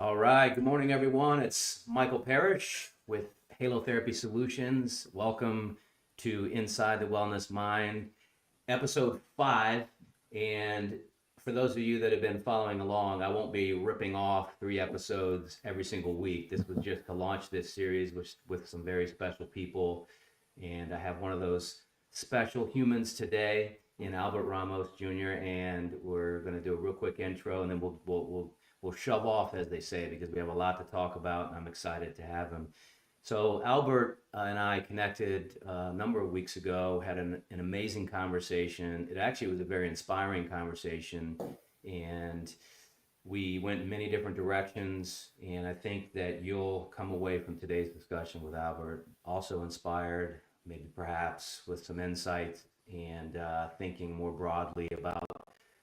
All right. Good morning, everyone. It's Michael Parrish with Halo Therapy Solutions. Welcome to Inside the Wellness Mind, episode 5. And for those of you that have been following along, I won't be ripping off 3 episodes every single week. This was just to launch this series with some very special people. And I have one of those special humans today in Albert Ramos Jr. And we're going to do a real quick intro, and then we'll shove off, as they say, because we have a lot to talk about, and I'm excited to have him. So Albert and I connected a number of weeks ago, had an amazing conversation. It actually was a very inspiring conversation, and we went in many different directions. And I think that you'll come away from today's discussion with Albert also inspired, maybe perhaps with some insights and thinking more broadly about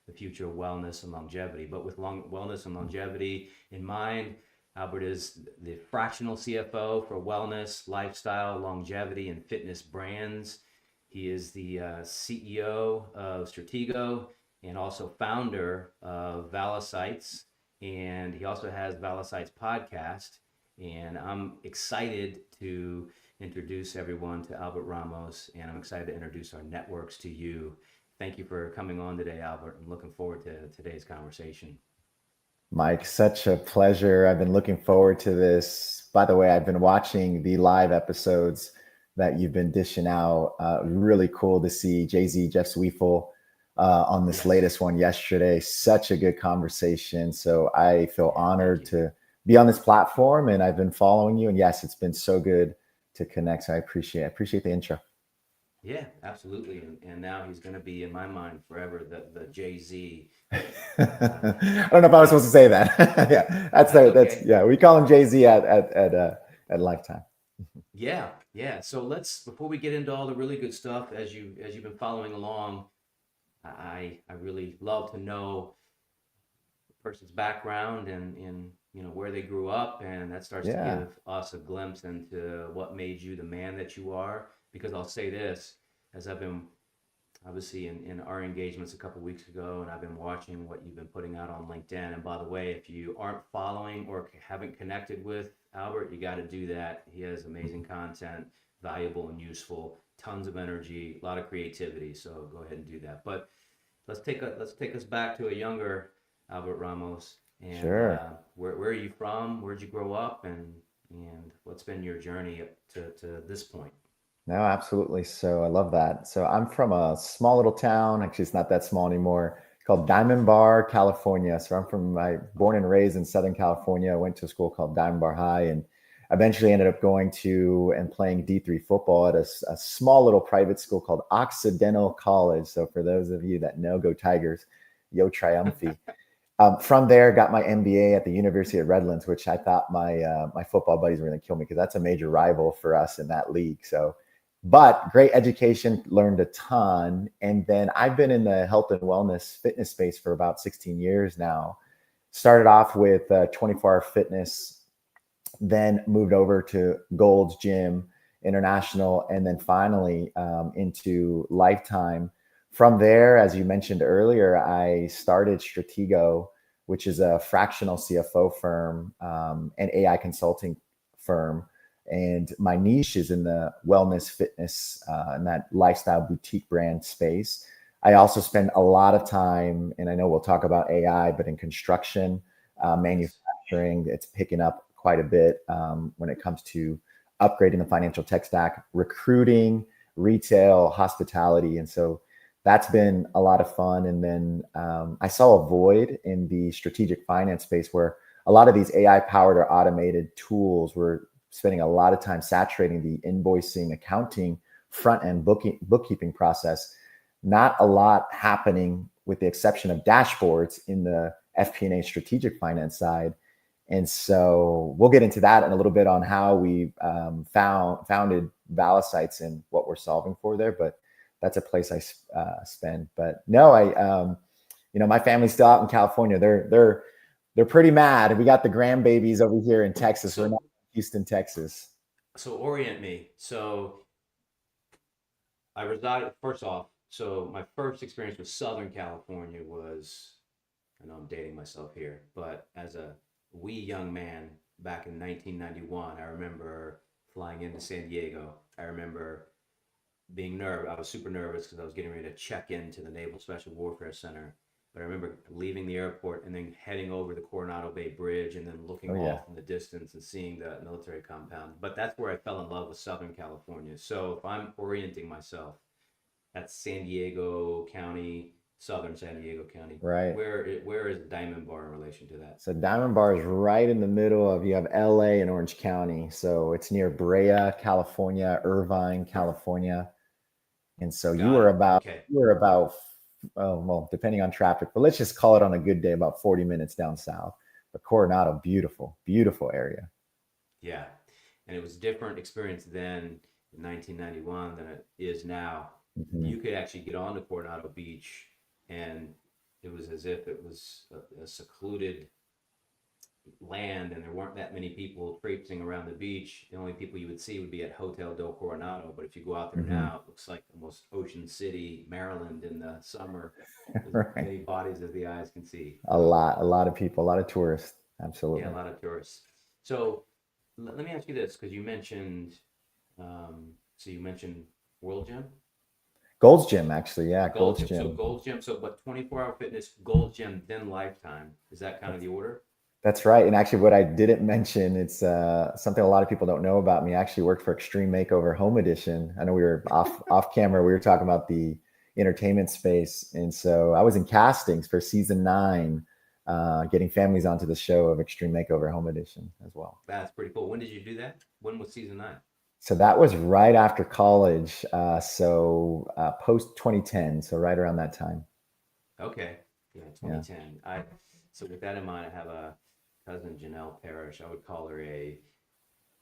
the future of wellness and longevity. But with wellness and longevity in mind, Albert is the fractional CFO for wellness, lifestyle, longevity, and fitness brands. He is the CEO of Stratego and also founder of Valisights. And he also has Valisights podcast. And I'm excited to introduce everyone to Albert Ramos, and I'm excited to introduce our networks to you. Thank you for coming on today, Albert. I'm looking forward to today's conversation. Mike, such a pleasure. I've been looking forward to this. By the way, I've been watching the live episodes that you've been dishing out. Really cool to see Jay-Z, Jeff Sweefel on this latest one yesterday. Such a good conversation. So I feel honored to be on this platform, and I've been following you. And yes, it's been so good to connect. So I appreciate the intro. Yeah, absolutely. And now he's going to be in my mind forever, the Jay-Z. I don't know if I was supposed to say that. Yeah, that's okay. yeah. We call him Jay-Z at Lifetime. Yeah. So before we get into all the really good stuff, as you've been following along, I really love to know a person's background and where they grew up, and that starts to give us a glimpse into what made you the man that you are. Because I'll say this, as I've been obviously in our engagements a couple of weeks ago, and I've been watching what you've been putting out on LinkedIn. And by the way, if you aren't following or haven't connected with Albert, you got to do that. He has amazing content, valuable and useful, tons of energy, a lot of creativity. So go ahead and do that. But let's take us back to a younger Albert Ramos. And Sure. Where are you from? Where'd you grow up? And what's been your journey up to this point? No, absolutely. So I love that. So I'm from a small little town. Actually, it's not that small anymore. Called Diamond Bar, California. So I born and raised in Southern California. I went to a school called Diamond Bar High, and eventually ended up going to and playing D3 football at a small little private school called Occidental College. So for those of you that know, go Tigers, yo triumphi. From there, got my MBA at the University of Redlands, which I thought my football buddies were going to kill me because that's a major rival for us in that league. So, but great education, learned a ton. And then I've been in the health and wellness fitness space for about 16 years now. Started off with 24-hour fitness, then moved over to Gold's Gym International, and then finally into Lifetime. From there, as you mentioned earlier, I started Stratego, which is a fractional CFO firm and AI consulting firm. And my niche is in the wellness, fitness, and that lifestyle boutique brand space. I also spend a lot of time, and I know we'll talk about AI, but in construction, manufacturing, it's picking up quite a bit when it comes to upgrading the financial tech stack, recruiting, retail, hospitality. And so that's been a lot of fun. And then I saw a void in the strategic finance space where a lot of these AI powered or automated tools were spending a lot of time saturating the invoicing, accounting, front end bookkeeping process. Not a lot happening with the exception of dashboards in the FP&A strategic finance side. And so we'll get into that in a little bit on how we founded Valisights and what we're solving for there. But that's a place I spend. But no, my family's still out in California. They're pretty mad. We got the grandbabies over here in Texas. We're not in Houston, Texas. So orient me. So I resided, first off, so my first experience with Southern California was, I know I'm dating myself here, but as a wee young man back in 1991. I remember flying into San Diego. I remember being nervous. I was super nervous because I was getting ready to check into the Naval Special Warfare Center. But I remember leaving the airport and then heading over the Coronado Bay Bridge and then Oh looking yeah. off in the distance and seeing the military compound. But that's where I fell in love with Southern California. So if I'm orienting myself, that's San Diego County, Southern San Diego County. Right. Where is Diamond Bar in relation to that? So Diamond Bar is right in the middle of, you have LA and Orange County. So it's near Brea, California, Irvine, California. And so Got it. Okay. you were about, oh, well, depending on traffic, but let's just call it on a good day, about 40 minutes down south. But Coronado, beautiful, beautiful area. Yeah. And it was a different experience then in 1991 than it is now. Mhm. You could actually get onto Coronado Beach, and it was as if it was a secluded land, and there weren't that many people traipsing around the beach. The only people you would see would be at Hotel del Coronado. But if you go out there Mhm. now, it looks like almost Ocean City, Maryland in the summer. As Right. many bodies as the eyes can see. A lot of people, a lot of tourists. Yeah, a Absolutely. lot of tourists. So let me ask you this, because you mentioned, so you mentioned World Gym, Gold's Gym, actually. Yeah, Gold Gold's Gym. So Gym. Gold's Gym. So, but 24-hour fitness, Gold Gym, then Lifetime. Is that kind of That's the order? That's right. And actually, what I didn't mention, it's something a lot of people don't know about me. I actually worked for Extreme Makeover Home Edition. I know we were off camera. We were talking about the entertainment space, and so I was in castings for season 9, getting families onto the show of Extreme Makeover Home Edition as well. That's pretty cool. When did you do that? When was season 9? So that was right after college. Post 2010. So right around that time. Okay. Yeah, Yeah. 2010. So with that in mind, I have a cousin, Janelle Parrish. I would call her a,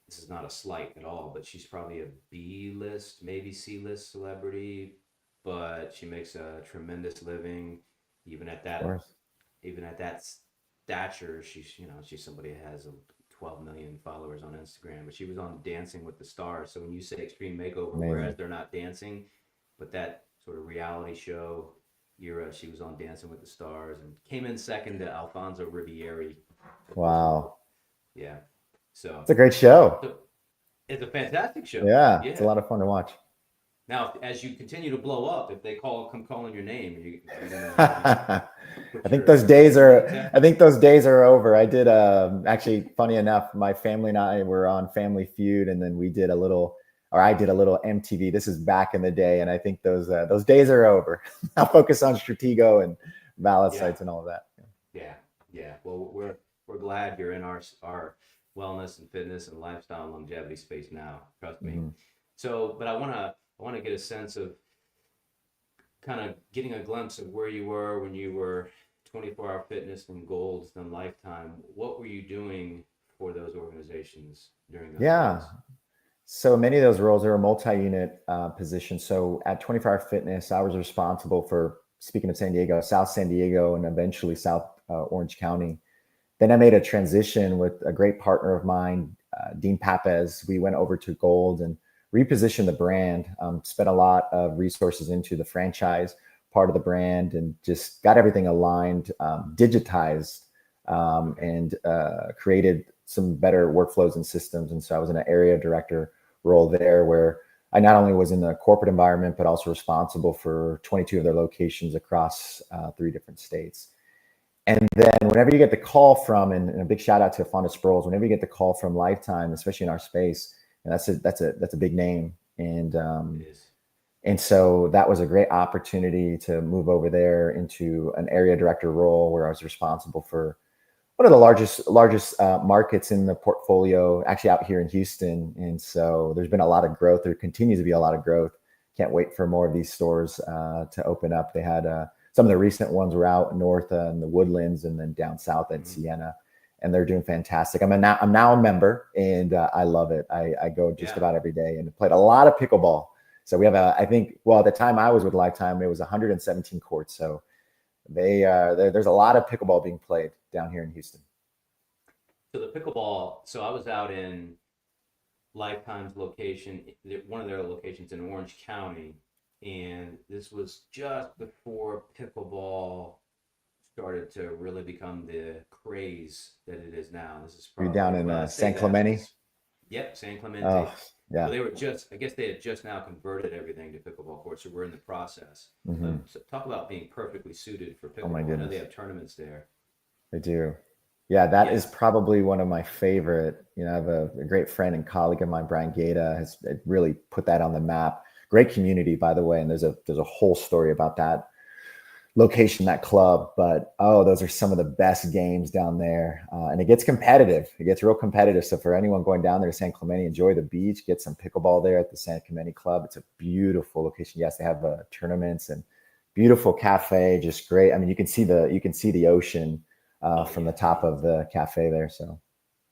this is not a slight at all, but she's probably a B list, maybe C list celebrity, but she makes a tremendous living. Even at Of that, course. even at that stature, she's somebody who has 12 million followers on Instagram. But she was on Dancing with the Stars. So when you say extreme makeover, whereas Amazing. they're not dancing, but that sort of reality show era, she was on Dancing with the Stars and came in second to Alfonso Ribeiro. Wow. Yeah. So, It's a great show. so it's a fantastic show. Yeah. It's a Yeah. lot of fun to watch. Now, as you continue to blow up, if they come calling your name, you're gonna I put think your those days are name tag. I think those days are over. I did actually, funny enough, my family and I were on Family Feud, and then we did a little, or I did a little MTV. This is back in the day, and I think those days are over. I'll focus on Stratego and Yeah, Valisights and all of that. yeah, yeah. Well, we're glad you're in our wellness and fitness and lifestyle and longevity space now. Trust me. Mhm. So, but I wanna get a sense of kind of getting a glimpse of where you were when you were 24-hour fitness and Golds then Lifetime. What were you doing for those organizations during those Yeah. days? So many of those roles are a multi-unit position. So at 24 Hour Fitness, I was responsible for, speaking of San Diego, South San Diego, and eventually South Orange County. Then I made a transition with a great partner of mine, Dean Papez. We went over to Gold and repositioned the brand, spent a lot of resources into the franchise part of the brand, and just got everything aligned, digitized, and created some better workflows and systems. And so I was in an area director role there, where I not only was in the corporate environment, but also responsible for 22 of their locations across 3 different states. And then whenever you get the call from, and a big shout out to Fonda Sproles, whenever you get the call from Lifetime, especially in our space, and that's a big name. It is. And so that was a great opportunity to move over there into an area director role, where I was responsible for one of the largest markets in the portfolio, actually out here in Houston. And so there's been a lot of growth. There continues to be a lot of growth. Can't wait for more of these stores to open up. They had some of the recent ones were out north in the Woodlands, and then down south at Mhm. Sienna, and they're doing fantastic. I'm now a member, and I love it. I go just Yeah. about every day, and played a lot of pickleball. So we have I think, well, at the time I was with Lifetime, it was 117 courts. So there's a lot of pickleball being played down here in Houston. So the pickleball. So I was out in Lifetime's location, one of their locations in Orange County, and this was just before pickleball started to really become the craze that it is now. This is Are you probably, down when I in say San that, it Clemente? was, yep, San Clemente. Oh, Well, yeah. they were just, I guess they had just now converted everything to pickleball courts, so we're in the process. Hmm. So talk about being perfectly suited for Oh my pickleball. I know they goodness. have tournaments there. They do. Yeah, that is Yeah. probably one of my favorite. I have a great friend and colleague of mine, Brian Gata, has really put that on the map. Great community, by the way, and there's a whole story about that location, that club. But oh, those are some of the best games down there, and it gets competitive. It gets real competitive. So for anyone going down there to San Clemente, enjoy the beach, get some pickleball there at the San Clemente Club. It's a beautiful location. Yes, they have tournaments and beautiful cafe, just great. I mean, you can see the ocean Oh from the yeah. top of the cafe there. So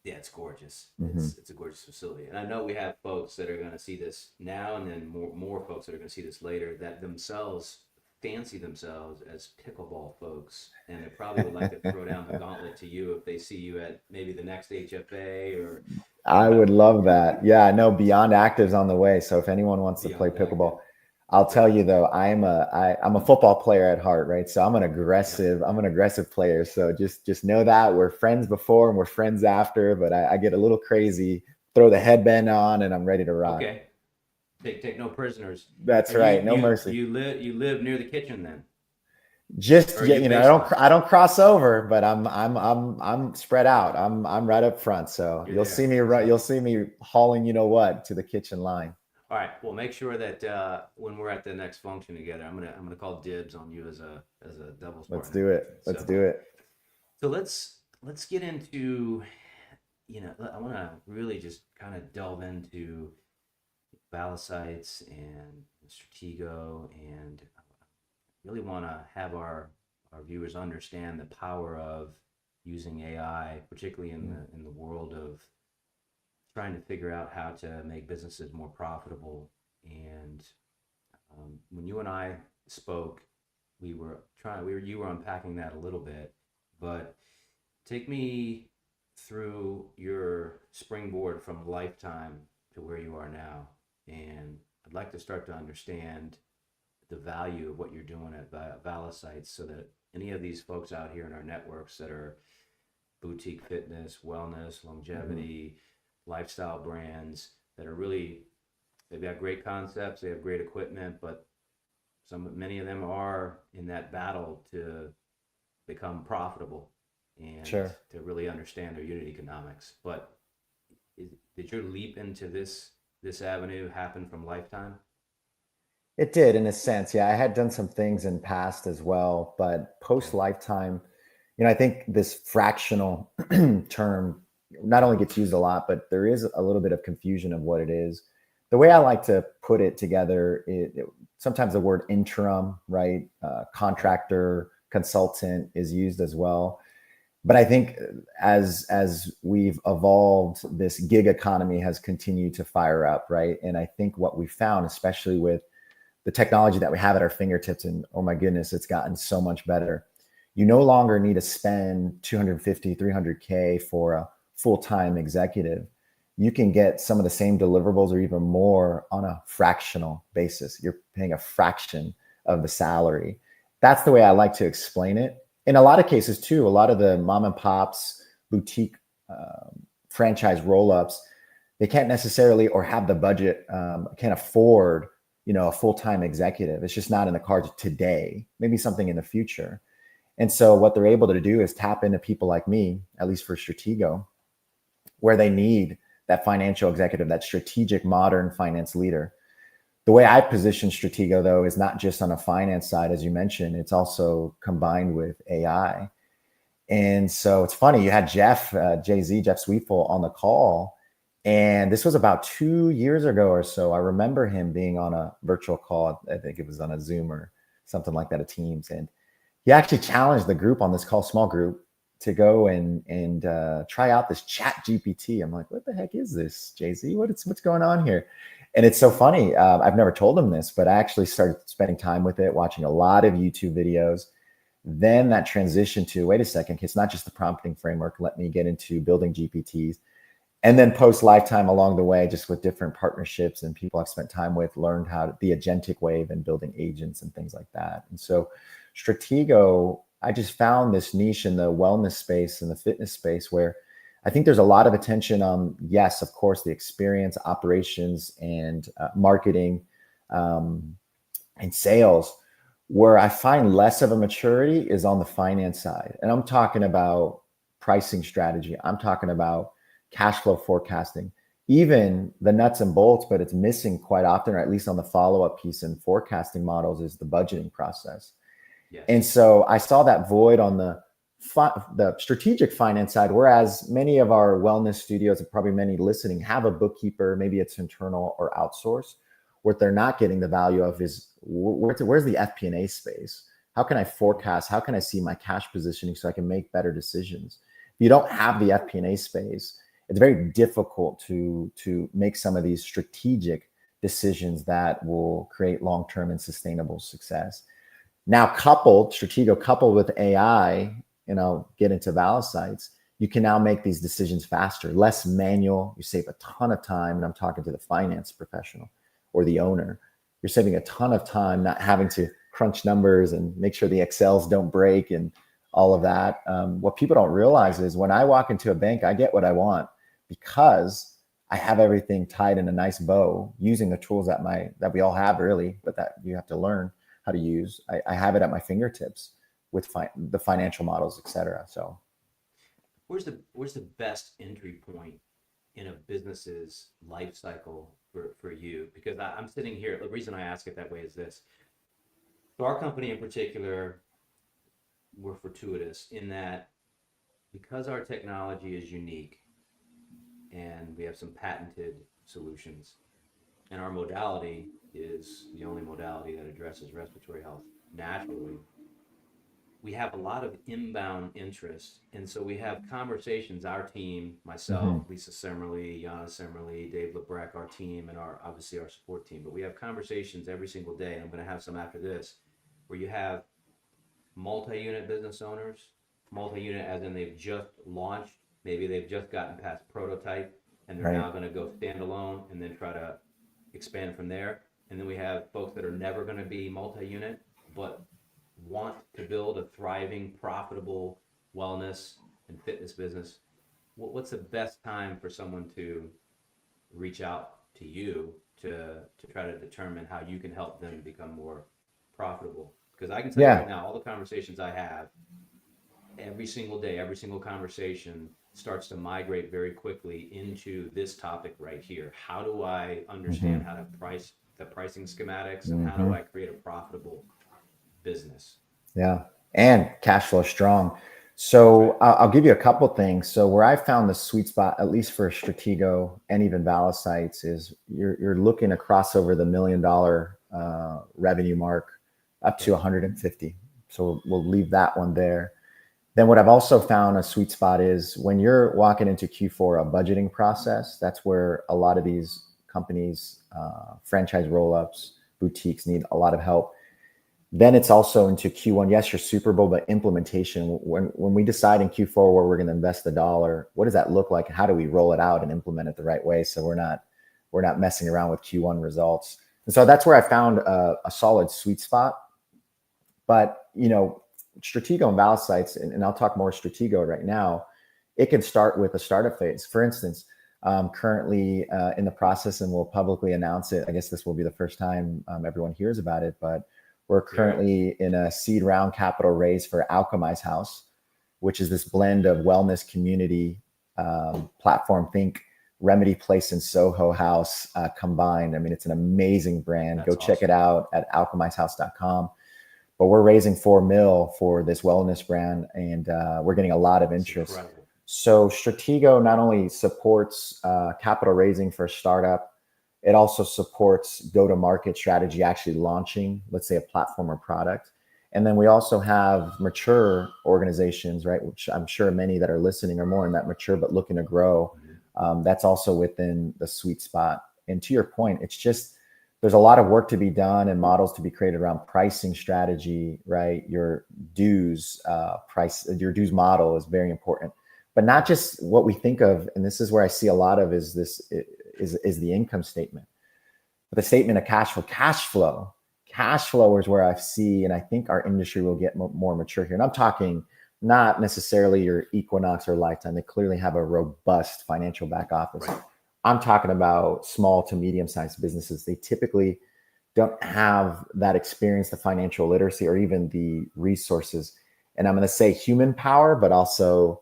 Yeah, it's gorgeous. mhm. It's a gorgeous facility, and I know we have folks that are going to see this now, and then more folks that are going to see this later that themselves fancy themselves as pickleball folks, and they probably would like to throw down the gauntlet to you if they see you at maybe the next HFA or I would love that. Yeah, no, Beyond Active's on the way. So if anyone wants to play Beyond Active. pickleball, I'll tell you Perfect. though, I'm a football player at heart, right? So Yep. I'm an aggressive player. So just know that we're friends before and we're friends after, but I get a little crazy, throw the headband on, and I'm ready to rock. Okay. Take no prisoners. That's And you right. No mercy. you live near the kitchen then, Just or are yeah, you I based don't on it? I don't cross over, but I'm spread out. I'm right up front. So You're there. you'll So see me hauling what to the kitchen line. all right. Well, make sure that when we're at the next function together, I'm gonna call dibs on you as a doubles Let's partner. do it. Let's So do it. let's get into, I want to really just kind of delve into Valisights and Stratego, and really want to have our viewers understand the power of using AI, particularly in the world of trying to figure out how to make businesses more profitable. And when you and I spoke, you were unpacking that a little bit, but take me through your springboard from lifetime to where you are now. And I'd like to start to understand the value of what you're doing at Valisights, so that any of these folks out here in our networks that are boutique fitness, wellness, Mm-hmm. longevity, lifestyle brands that are really, they've got great concepts, they have great equipment, but many of them are in that battle to become profitable and Sure. to really understand their unit economics. But did your leap into this avenue happen from lifetime? It did in a sense. Yeah, I had done some things in past as well, but post Okay. lifetime, I think this fractional term not only gets used a lot, but there is a little bit of confusion of what it is. The way I like to put it together, sometimes the word interim, right? Okay. Contractor, consultant is used as well. But I think as we've evolved, this gig economy has continued to fire up, right? And I think what we found, especially with the technology that we have at our fingertips, and oh my goodness, it's gotten so much better. You no longer need to spend 250, 300K for a full-time executive. You can get some of the same deliverables or even more on a fractional basis. You're paying a fraction of the salary. That's the way I like to explain it. In a lot of cases too, a lot of the mom and pops, boutique franchise roll-ups, they can't necessarily or have the budget, can't afford a full-time executive. It's just not in the cards today, maybe something in the future. And so what they're able to do is tap into people like me, at least for Stratego, where they need that financial executive, that strategic modern finance leader. The way I position Stratego, though, is not just on a finance side, as you mentioned, it's also combined with AI. And so it's funny, you had Jeff Sweetful on the call. And this was about 2 years ago or so. I remember him being on a virtual call. I think it was on a Zoom or something like that, a Teams. And he actually challenged the group on this call, small group, to go and try out this Chat GPT. I'm like, what the heck is this, Jay-Z? What's going on here? And it's so funny. I've never told him this, but I actually started spending time with it, watching a lot of YouTube videos. Then that transition to, wait a second, it's not just the prompting framework. Let me get into building GPTs. And then post lifetime along the way, just with different partnerships and people I've spent time with, learned how to the agentic wave and building agents and things like that. And so Stratego I just found this niche in the wellness space and the fitness space where I think there's a lot of attention on, yes, of course, the experience, operations, and marketing and sales. Where I find less of a maturity is on the finance side. And I'm talking about pricing strategy. I'm talking about cash flow forecasting, even the nuts and bolts, but it's missing quite often, or at least on the follow-up piece in forecasting models, is the budgeting process. Yes. And so I saw that void on the strategic finance side, whereas many of our wellness studios, and probably many listening, have a bookkeeper, maybe it's internal or outsourced. What they're not getting the value of is where's the FP&A space? How can I forecast? How can I see my cash positioning so I can make better decisions? If you don't have the FP&A space, it's very difficult to make some of these strategic decisions that will create long-term and sustainable success. Now, Stratego coupled with AI, get into Valisights, you can now make these decisions faster, less manual. You save a ton of time. And I'm talking to the finance professional or the owner. You're saving a ton of time not having to crunch numbers and make sure the Excels don't break and all of that. What people don't realize is when I walk into a bank, I get what I want because I have everything tied in a nice bow using the tools that we all have really, but that you have to learn how to use. I have it at my fingertips with the financial models, et cetera. So where's the best entry point in a business's life cycle for you? Because I'm sitting here, the reason I ask it that way is this. So our company in particular, we're fortuitous in that because our technology is unique and we have some patented solutions, and our modality is the only modality that addresses respiratory health naturally, we have a lot of inbound interest. And so we have conversations, our team, myself, Lisa Semmerly, Yana Semmerly, Dave Lebrecht, our team, and obviously our support team. But we have conversations every single day, and I'm going to have some after this, where you have multi-unit business owners, multi-unit as in they've just launched, maybe they've just gotten past prototype, and they're now going to go standalone and then try to expand from there. And then we have folks that are never going to be multi-unit, but want to build a thriving, profitable wellness and fitness business. What's the best time for someone to reach out to you to try to determine how you can help them become more profitable? Because I can tell you right now, all the conversations I have every single day, every single conversation starts to migrate very quickly into this topic right here. How do I understand how to price the pricing schematics, and how do I create a profitable business? Yeah, and cash flow strong. So I'll give you a couple things. So where I found the sweet spot, at least for Stratego and even Valisights, is you're looking to cross over the $1 million revenue mark up to 150. So we'll leave that one there. Then what I've also found a sweet spot is when you're walking into Q4, a budgeting process. That's where a lot of these companies, franchise roll-ups, boutiques need a lot of help. Then it's also into Q1. Yes, your Super Bowl, but implementation. When we decide in Q4 where we're going to invest the dollar, what does that look like? How do we roll it out and implement it the right way so we're not messing around with Q1 results? And so that's where I found a solid sweet spot. But Stratego and Valisights, and I'll talk more Stratego right now. It can start with a startup phase. For instance, currently in the process, and we'll publicly announce it. I guess this will be the first time everyone hears about it, but we're currently in a seed round capital raise for Alchemy's House, which is this blend of wellness community platform. Think Remedy Place and Soho House combined. I mean, it's an amazing brand. Go check it out at alchemyshouse.com. But we're raising $4 million for this wellness brand, and we're getting a lot of interest. So Stratego not only supports capital raising for a startup, it also supports go-to-market strategy, actually launching, let's say, a platform or product. And then we also have mature organizations, right, which I'm sure many that are listening are more in that mature but looking to grow. That's also within the sweet spot. And to your point, it's just there's a lot of work to be done and models to be created around pricing strategy, right? Your dues model is very important, but not just what we think of. And this is where I see a lot of is the income statement, but the statement of cash flow. cash flow is where I see, and I think our industry will get more mature here. And I'm talking not necessarily your Equinox or Lifetime. They clearly have a robust financial back office. Right. I'm talking about small to medium-sized businesses. They typically don't have that experience, the financial literacy, or even the resources. And I'm going to say human power, but also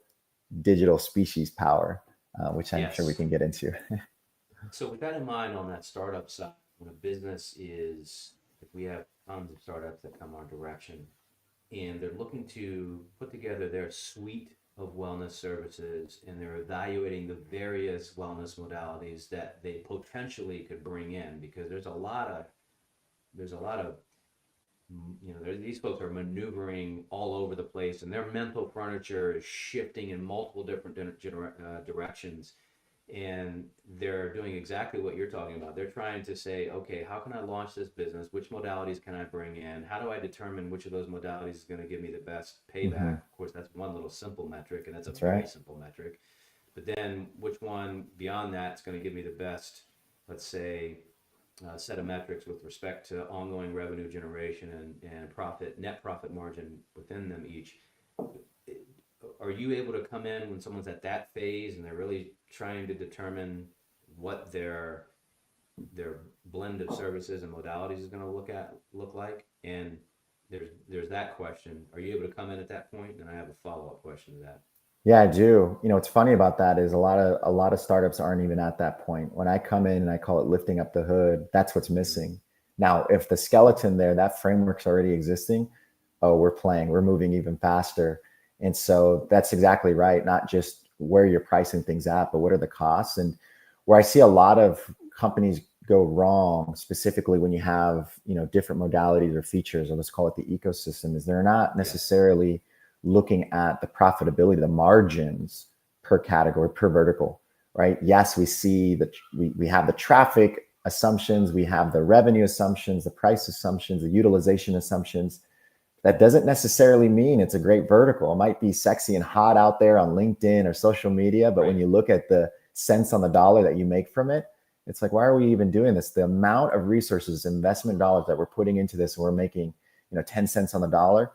digital species power, which I'm sure we Yes. can get into. So with that in mind, on that startup side, when a business is, if we have tons of startups that come our direction and they're looking to put together their suite of wellness services and they're evaluating the various wellness modalities that they potentially could bring in, because there's a lot of these folks are maneuvering all over the place and their mental furniture is shifting in multiple different directions, and they're doing exactly what you're talking about. They're trying to say, okay, how can I launch this business? Which modalities can I bring in? How do I determine which of those modalities is going to give me the best payback? Mm-hmm. Of course, that's one little simple metric, and that's a That's very right. simple metric. But then which one beyond that is going to give me the best, let's say, set of metrics with respect to ongoing revenue generation and net profit margin within them each. Are you able to come in when someone's at that phase and they're really trying to determine what their blend of services and modalities is going to look like? And there's that question. Are you able to come in at that point? And I have a follow-up question to that. Yeah, I do. What's funny about that is a lot of startups aren't even at that point. When I come in and I call it lifting up the hood, that's what's Mm-hmm. missing. Now, if the skeleton there, that framework's already existing, oh, we're moving even faster. And so that's exactly right. Not just where you're pricing things at, but what are the costs? And where I see a lot of companies go wrong, specifically when you have, different modalities or features, or let's call it the ecosystem, is they're not Yes. necessarily looking at the profitability, the margins per category, per vertical, right? Yes, we see that we have the traffic assumptions, we have the revenue assumptions, the price assumptions, the utilization assumptions. That doesn't necessarily mean it's a great vertical. It might be sexy and hot out there on LinkedIn or social media, but when Right. you look at the cents on the dollar that you make from it, it's like, why are we even doing this? The amount of resources, investment dollars that we're putting into this, and we're making, 10 cents on the dollar,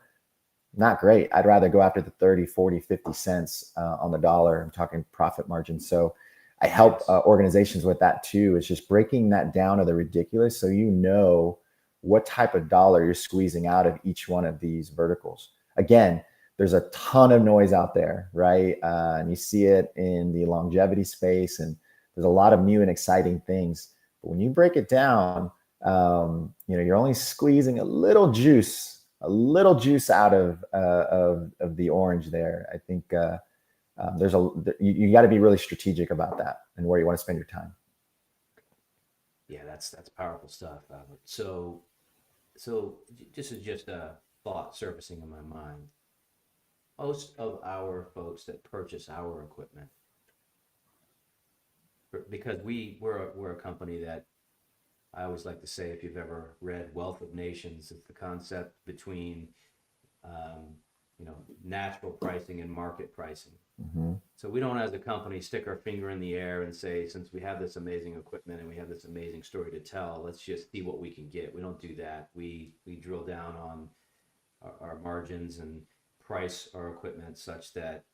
not great. I'd rather go after the 30, 40, 50 cents on the dollar. I'm talking profit margin. So I help Yes. organizations with that too. It's just breaking that down to the ridiculous, so you know what type of dollar you're squeezing out of each one of these verticals. Again, there's a ton of noise out there, right? And you see it in the longevity space, and there's a lot of new and exciting things. But when you break it down, you're only squeezing a little juice out of the orange there. I think you got to be really strategic about that and where you want to spend your time. Yeah, that's powerful stuff, Albert. This is just a thought surfacing in my mind. Most of our folks that purchase our equipment, because we're a company that I always like to say, if you've ever read Wealth of Nations, it's the concept between um, natural pricing and market pricing. Mm-hmm. So we don't, as a company, stick our finger in the air and say, since we have this amazing equipment and we have this amazing story to tell, let's just see what we can get. We don't do that. We drill down on our margins and price our equipment such that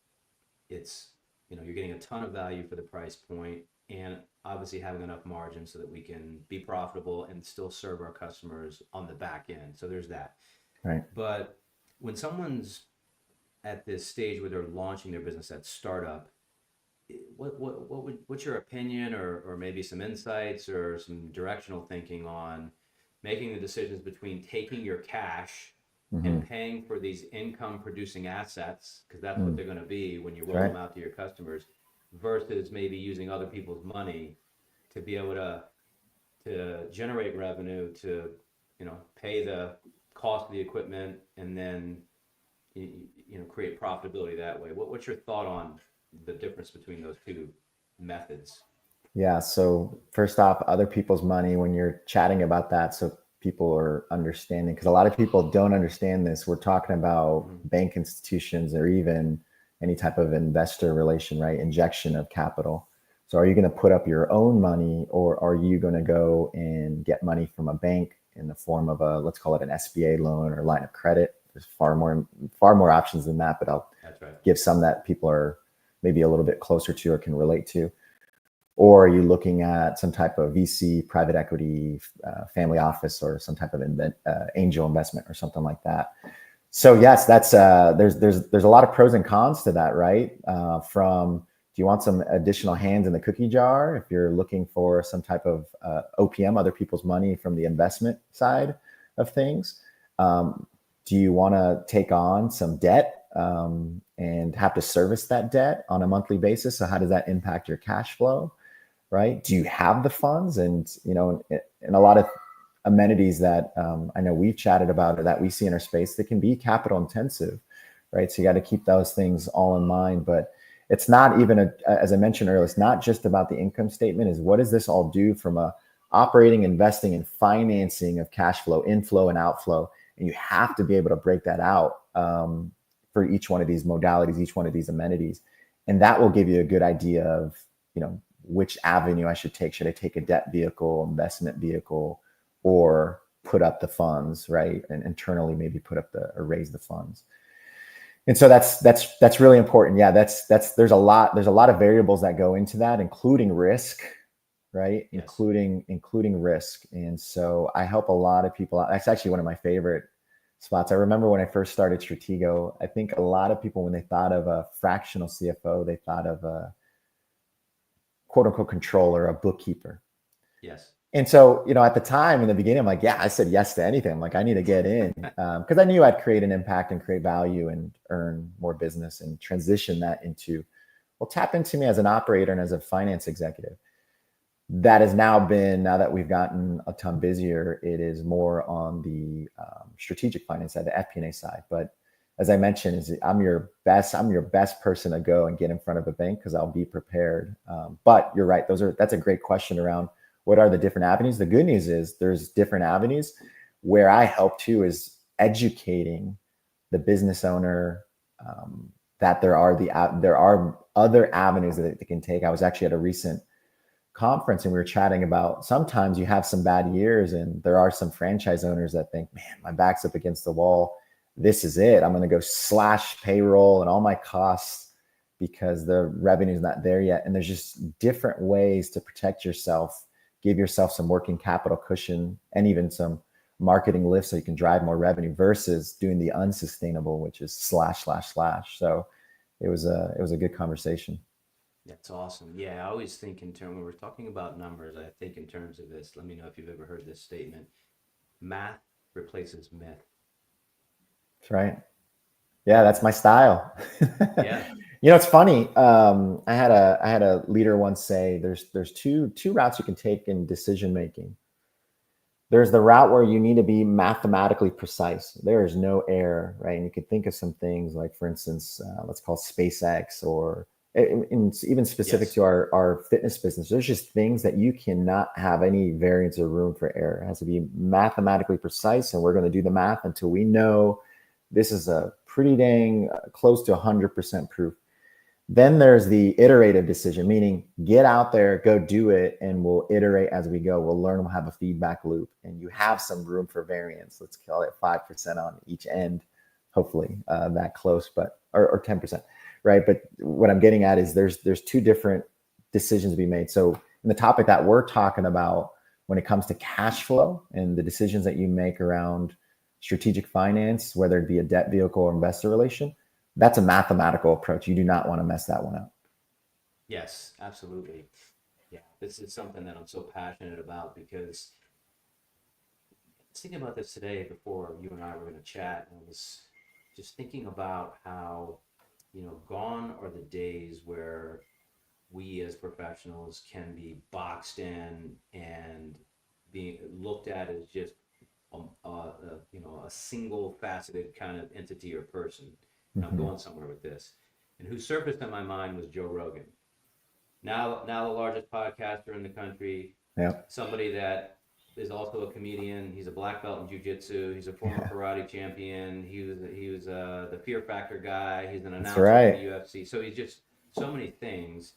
it's you're getting a ton of value for the price point, and obviously having enough margin so that we can be profitable and still serve our customers on the back end. So there's that. Right. But when someone's at this stage where they're launching their business at startup, what's your opinion, or maybe some insights or some directional thinking on making the decisions between taking your cash Mm-hmm. and paying for these income producing assets, because that's what Mm. they're going to be when you That's roll right. them out to your customers, versus maybe using other people's money to be able to generate revenue, to pay the cost of the equipment, and then create profitability that way. What's your thought on the difference between those two methods? Yeah. So first off, other people's money, when you're chatting about that, so people are understanding, because a lot of people don't understand this. We're talking about Mm-hmm. bank institutions or even any type of investor relation, right? Injection of capital. So are you going to put up your own money, or are you going to go and get money from a bank in the form of a, let's call it an SBA loan or line of credit. There's far more options than that, but I'll That's right. give some that people are maybe a little bit closer to or can relate to. Or are you looking at some type of VC, private equity, family office, or some type of angel investment or something like that? So yes, that's there's a lot of pros and cons to that, right? From, do you want some additional hands in the cookie jar if you're looking for some type of OPM, other people's money from the investment side of things? Do you want to take on some debt and have to service that debt on a monthly basis? So how does that impact your cash flow, right? Do you have the funds? And, and a lot of amenities that I know we've chatted about or that we see in our space that can be capital intensive, right? So you got to keep those things all in mind. But it's not even, as I mentioned earlier, it's not just about the income statement. Is what does this all do from a operating, investing, and financing of cash flow, inflow and outflow? And you have to be able to break that out for each one of these modalities, each one of these amenities. And that will give you a good idea of, which avenue I should take. Should I take a debt vehicle, investment vehicle, or put up the funds, right? And internally maybe put up or raise the funds. And so that's really important. Yeah, there's a lot of variables that go into that, including risk, right? Yes. Including risk. And so I help a lot of people out. That's actually one of my favorite spots. I remember when I first started Stratego, I think a lot of people, when they thought of a fractional CFO, they thought of a quote unquote controller, a bookkeeper. Yes. And so, at the time in the beginning, I'm like, yeah, I said yes to anything. I'm like, I need to get in because I knew I'd create an impact and create value and earn more business and transition that into, well, tap into me as an operator and as a finance executive. That has now that we've gotten a ton busier, it is more on the strategic finance side, the FP&A side. But as I mentioned, I'm your best person to go and get in front of a bank because I'll be prepared. But you're right; that's a great question around what are the different avenues. The good news is there's different avenues. Where I help too is educating the business owner that there are other avenues that they can take. I was actually at a recent conference and we were chatting about sometimes you have some bad years and there are some franchise owners that think, man, my back's up against the wall. This is it. I'm going to go slash payroll and all my costs because the revenue's not there yet. And there's just different ways to protect yourself, give yourself some working capital cushion and even some marketing lift so you can drive more revenue versus doing the unsustainable, which is slash. So it was a good conversation. That's awesome. Yeah, I always think in terms, when we're talking about numbers, I think in terms of this. Let me know if you've ever heard this statement. Math replaces myth. That's right. Yeah, that's my style. Yeah. It's funny. I had a leader once say there's two routes you can take in decision making. There's the route where you need to be mathematically precise. There is no error, right? And you could think of some things like, for instance, let's call SpaceX or even specific to our fitness business. There's just things that you cannot have any variance or room for error. It has to be mathematically precise, and we're going to do the math until we know this is a pretty dang close to 100% proof. Then there's the iterative decision, meaning get out there, go do it, and we'll iterate as we go. We'll learn, we'll have a feedback loop, and you have some room for variance. Let's call it 5% on each end, hopefully that close, but or 10%, right? But what I'm getting at is there's two different decisions to be made. So in the topic that we're talking about, when it comes to cash flow and the decisions that you make around strategic finance, whether it be a debt vehicle or investor relation, that's a mathematical approach. You do not want to mess that one up. Yes, absolutely. Yeah, this is something that I'm so passionate about because I was thinking about this today before you and I were going to chat, and I was just thinking about how, gone are the days where we as professionals can be boxed in and being looked at as just a single faceted kind of entity or person. And I'm going somewhere with this. And who surfaced in my mind was Joe Rogan. Now the largest podcaster in the country. Yeah. Somebody that is also a comedian. He's a black belt in jiu-jitsu. He's a former karate champion. He was the Fear Factor guy. He's an announcer for the UFC. So he's just so many things.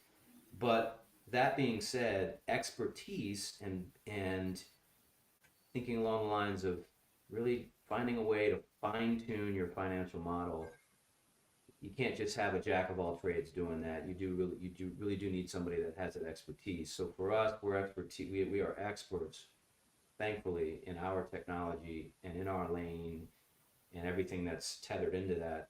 But that being said, expertise and thinking along the lines of really finding a way to fine tune your financial model. You can't just have a jack of all trades doing that. You really do need somebody that has that expertise. So for us, we are experts, thankfully, in our technology and in our lane and everything that's tethered into that.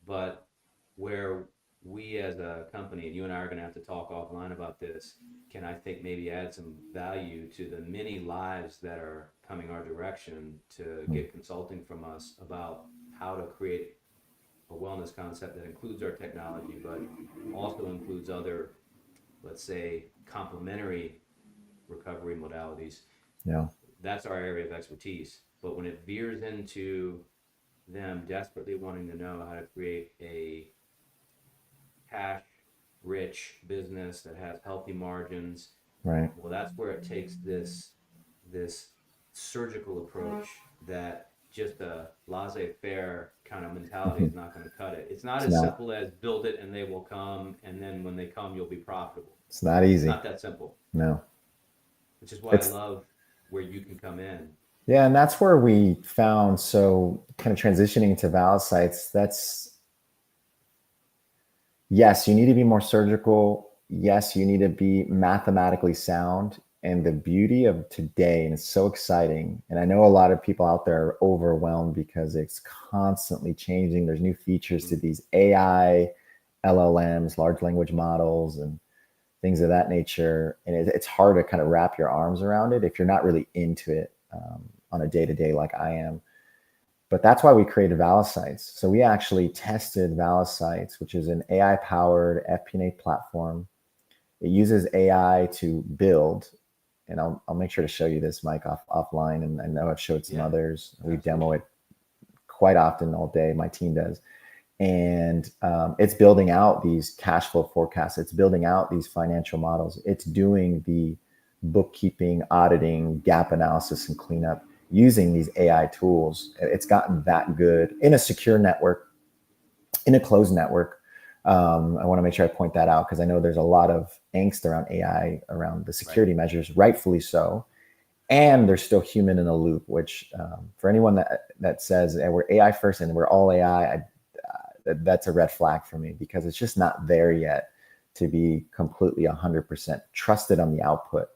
But where we as a company, and you and I are going to have to talk offline about this, can I think maybe add some value to the many lives that are coming our direction to Mm. get consulting from us about how to create a wellness concept that includes our technology, but also includes other, let's say, complementary recovery modalities. Yeah. That's our area of expertise. But when it veers into them desperately wanting to know how to create a cash rich business that has healthy margins, Right. well, that's where it takes this surgical approach that just a laissez-faire kind of mentality is not going to cut it. It's not It's as not. simple as build it and they will come, and then when they come, you'll be profitable. It's not It's easy. not that simple, No. which is why I It's love where you can come in. Yeah, and that's where we found, so kind of transitioning into Valisights, that's, yes, you need to be more surgical. Yes, you need to be mathematically sound. And the beauty of today, and it's so exciting, and I know a lot of people out there are overwhelmed because it's constantly changing. There's new features to these AI, LLMs, large language models, and things of that nature. And it's hard to kind of wrap your arms around it if you're not really into it on a day to day like I am. But that's why we created Valisights. So we actually tested Valisights, which is an AI powered FP&A platform. It uses AI to build, and I'll make sure to show you this, Mike, offline. And I know I've showed some Yeah, others. We demo absolutely. it quite often all day. My team does. And it's building out these cash flow forecasts. It's building out these financial models. It's doing the bookkeeping, auditing, gap analysis, and cleanup using these AI tools. It's gotten that good in a secure network, in a closed network. I want to make sure I point that out because I know there's a lot of angst around AI, around the Right. security measures, rightfully so. And there's still human in the loop, which for anyone that says hey, we're AI first and we're all AI, that's a red flag for me because it's just not there yet to be completely 100% trusted on the output,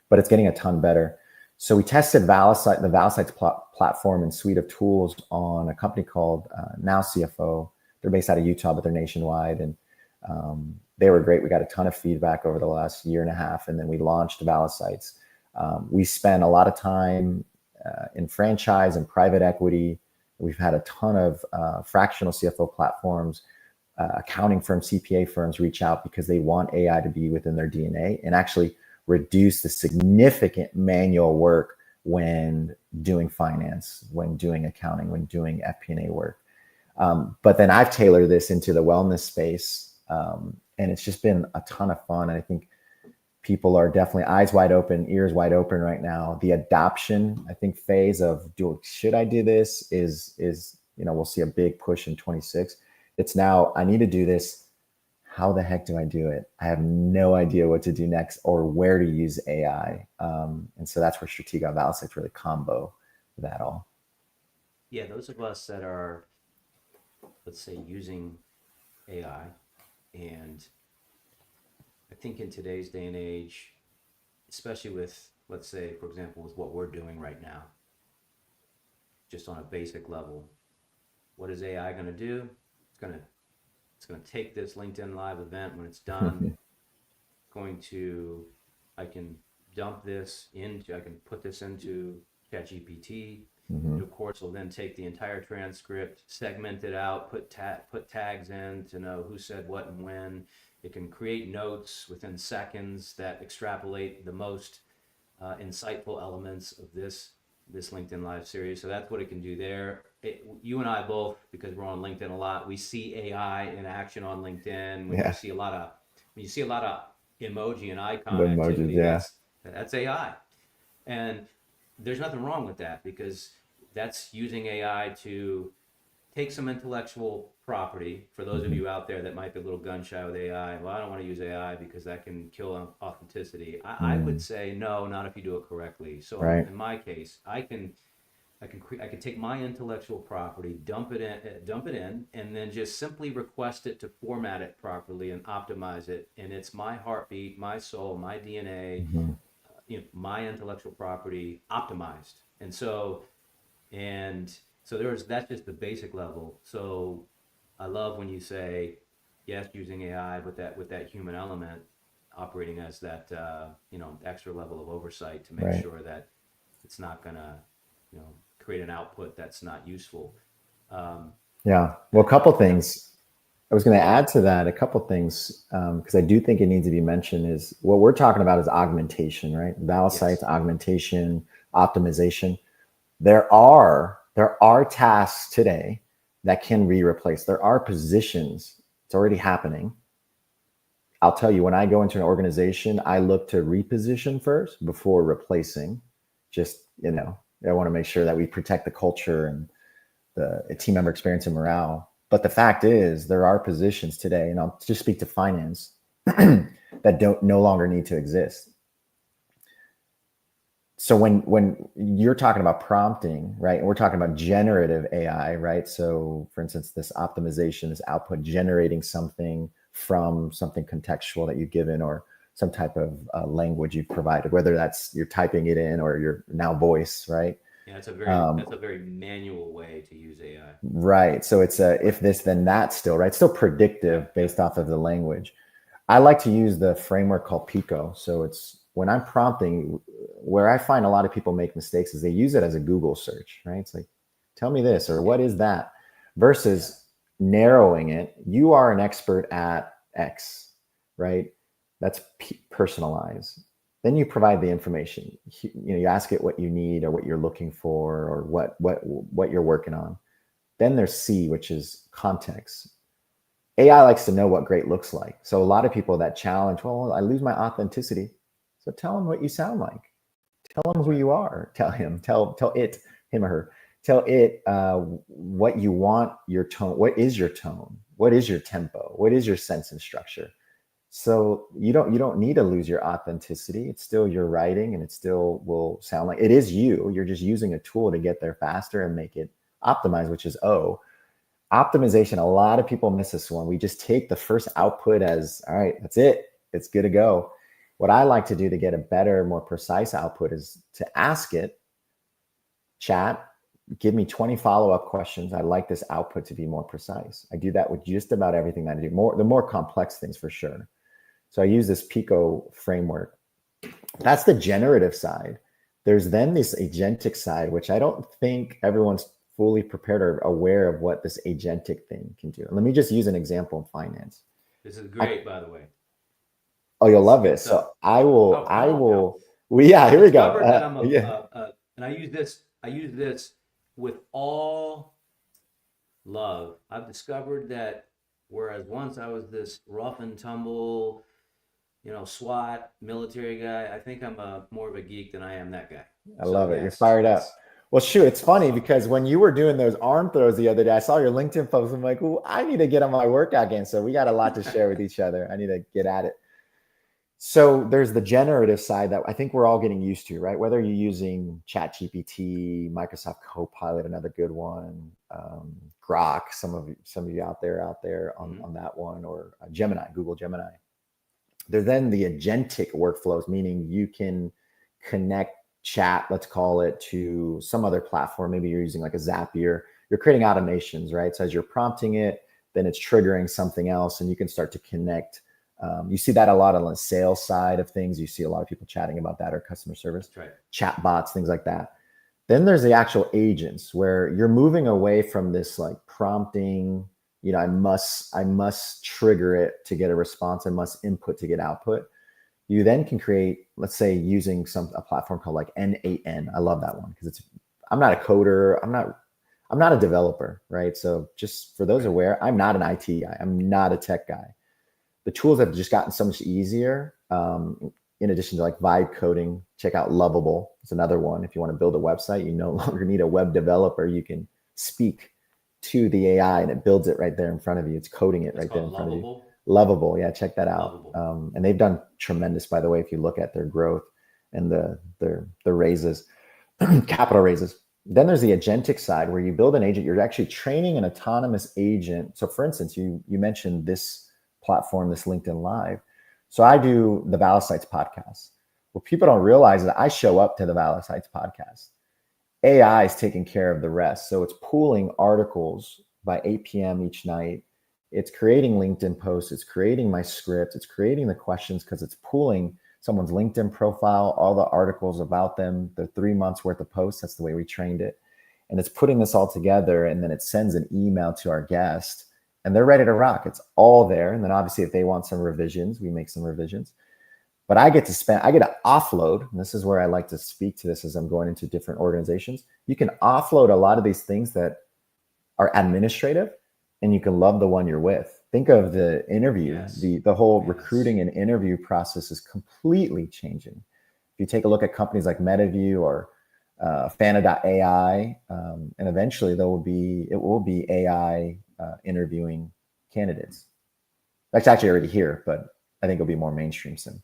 but it's getting a ton better. So we tested the Valisights platform and suite of tools on a company called Now CFO. They're based out of Utah, but they're nationwide, and they were great. We got a ton of feedback over the last year and a half, and then we launched Valisights. We spent a lot of time in franchise and private equity. We've had a ton of fractional CFO platforms, accounting firms, CPA firms reach out because they want AI to be within their DNA and actually reduce the significant manual work when doing finance, when doing accounting, when doing FP&A work. But then I've tailored this into the wellness space, and it's just been a ton of fun. And I think people are definitely eyes wide open, ears wide open right now. The adoption, I think, phase of should I do this is we'll see a big push in 26. It's now I need to do this. How the heck do I do it? I have no idea what to do next or where to use AI. And so that's where Stratego and Valisights really combo that all. Yeah, those of us that are, let's say, using AI, and I think in today's day and age, especially with, let's say, for example, with what we're doing right now, just on a basic level, what is AI going to do? It's going to it's going to take this LinkedIn Live event when it's done. Going to I can I can put this into ChatGPT. Mm-hmm. It of course will then take the entire transcript, segment it out, put tags in to know who said what and when. It can create notes within seconds that extrapolate the most insightful elements of this LinkedIn Live series. So that's what it can do there. You and I both, because we're on LinkedIn a lot, we see AI in action on LinkedIn. Yeah, When you see a lot of emoji and icon the emojis. activity, Yeah, that's AI, and there's nothing wrong with that because that's using AI to take some intellectual property for those of you out there that might be a little gun shy with AI. Well, I don't want to use AI because that can kill authenticity. I would say no, not if you do it correctly. So Right. in my case, I can take my intellectual property, dump it in, and then just simply request it to format it properly and optimize it. And it's my heartbeat, my soul, my DNA, Mm-hmm. my intellectual property optimized. And so that's just the basic level. So I love when you say yes, using AI, but that with that human element operating as that extra level of oversight to make Right. sure that it's not gonna create an output that's not useful. Um, Yeah. Well, a couple yeah, things. I was going to add to that a couple things because I do think it needs to be mentioned is what we're talking about is augmentation, right? Valisights, yes, augmentation, optimization. There are tasks today that can be replaced. There are positions. It's already happening. I'll tell you, when I go into an organization, I look to reposition first before replacing. Just, I want to make sure that we protect the culture and the team member experience and morale. But the fact is, there are positions today, and I'll just speak to finance, that don't no longer need to exist. So when you're talking about prompting, right, and we're talking about generative AI, right? So for instance, this optimization, this output generating something from something contextual that you've given or some type of language you've provided, whether that's you're typing it in or your now voice, right? yeah, that's a very manual way to use AI. Right. So it's a if this then that still, right? Still Yeah, predictive yeah. based off of the language. I like to use the framework called Pico. So it's when I'm prompting, where I find a lot of people make mistakes is they use it as a Google search, right? It's like, tell me this or what is that? Yeah, Versus narrowing it. You are an expert at X, right? That's personalized. Then you provide the information. You ask it what you need or what you're looking for or what you're working on. Then there's C, which is context. AI likes to know what great looks like. So a lot of people that challenge, well, I lose my authenticity. So tell him what you sound like. Tell him that's who right. you are. Tell him. Tell it, him or her. Tell it what you want. Your tone. What is your tone? What is your tempo? What is your sense and structure? So you don't need to lose your authenticity. It's still your writing, and it still will sound like it is you. You're just using a tool to get there faster and make it optimized, which is O. Optimization, a lot of people miss this one. We just take the first output as, all right, that's it. It's good to go. What I like to do to get a better, more precise output is to ask it, chat, give me 20 follow-up questions. I'd like this output to be more precise. I do that with just about everything that I do, the more complex things for sure. So I use this Pico framework. That's the generative side. There's then this agentic side, which I don't think everyone's fully prepared or aware of what this agentic thing can do. Let me just use an example in finance. This is I, great, by the way. oh, you'll It's love it. it's So I will, oh, come I on now. will, well, yeah, I've here we go. discovered that Yeah, and I use this with all love. I've discovered that whereas once I was this rough and tumble, SWAT military guy, I think I'm more of a geek than I am that guy. I So love it. You're yes, fired up. Well, shoot, it's funny so because when you were doing those arm throws the other day, I saw your LinkedIn post. I'm like, "Ooh, I need to get on my workout game." So we got a lot to share with each other. I need to get at it. So there's the generative side that I think we're all getting used to, right? Whether you're using ChatGPT, Microsoft Copilot, another good one, Grok, some of you out there on, mhm. on that one, or Gemini, Google Gemini. There's then the agentic workflows, meaning you can connect chat, let's call it, to some other platform. Maybe you're using like a Zapier. You're creating automations, right? So as you're prompting it, then it's triggering something else, and you can start to connect. You see that a lot on the sales side of things. You see a lot of people chatting about that, or customer service, That's right. chat bots, things like that. Then there's the actual agents where you're moving away from this like prompting, I must trigger it to get a response. I must input to get output. You then can create, let's say, using a platform called like N8N. I love that one because I'm not a coder. I'm not a developer, right? So just for those Right. aware, I'm not an IT guy. I'm not a tech guy. The tools have just gotten so much easier. In addition to like vibe coding, check out Lovable. It's another one. If you want to build a website, you no longer need a web developer. You can speak to the AI and it builds it right there in front of you. It's coding it right there in front of you. Lovable. Yeah, check that out. And they've done tremendous, by the way, if you look at their growth and their raises, capital raises. Then there's the agentic side where you build an agent. You're actually training an autonomous agent. So for instance, you mentioned this platform, this LinkedIn Live. So I do the Valisights podcast. What people don't realize is that I show up to the Valisights podcast. AI is taking care of the rest. So it's pooling articles by 8 p.m. each night. It's creating LinkedIn posts. It's creating my script. It's creating the questions because it's pooling someone's LinkedIn profile, all the articles about them, the 3 months worth of posts. That's the way we trained it. And it's putting this all together. And then it sends an email to our guest and they're ready to rock. It's all there. And then obviously if they want some revisions, we make some revisions. But I get to offload, and this is where I like to speak to this as I'm going into different organizations. You can offload a lot of these things that are administrative, and you can love the one you're with. Think of the interview, the whole recruiting and interview process is completely changing. If you take a look at companies like MetaView or Fana.ai, and eventually it will be AI interviewing candidates. That's actually already here, but I think it'll be more mainstream soon.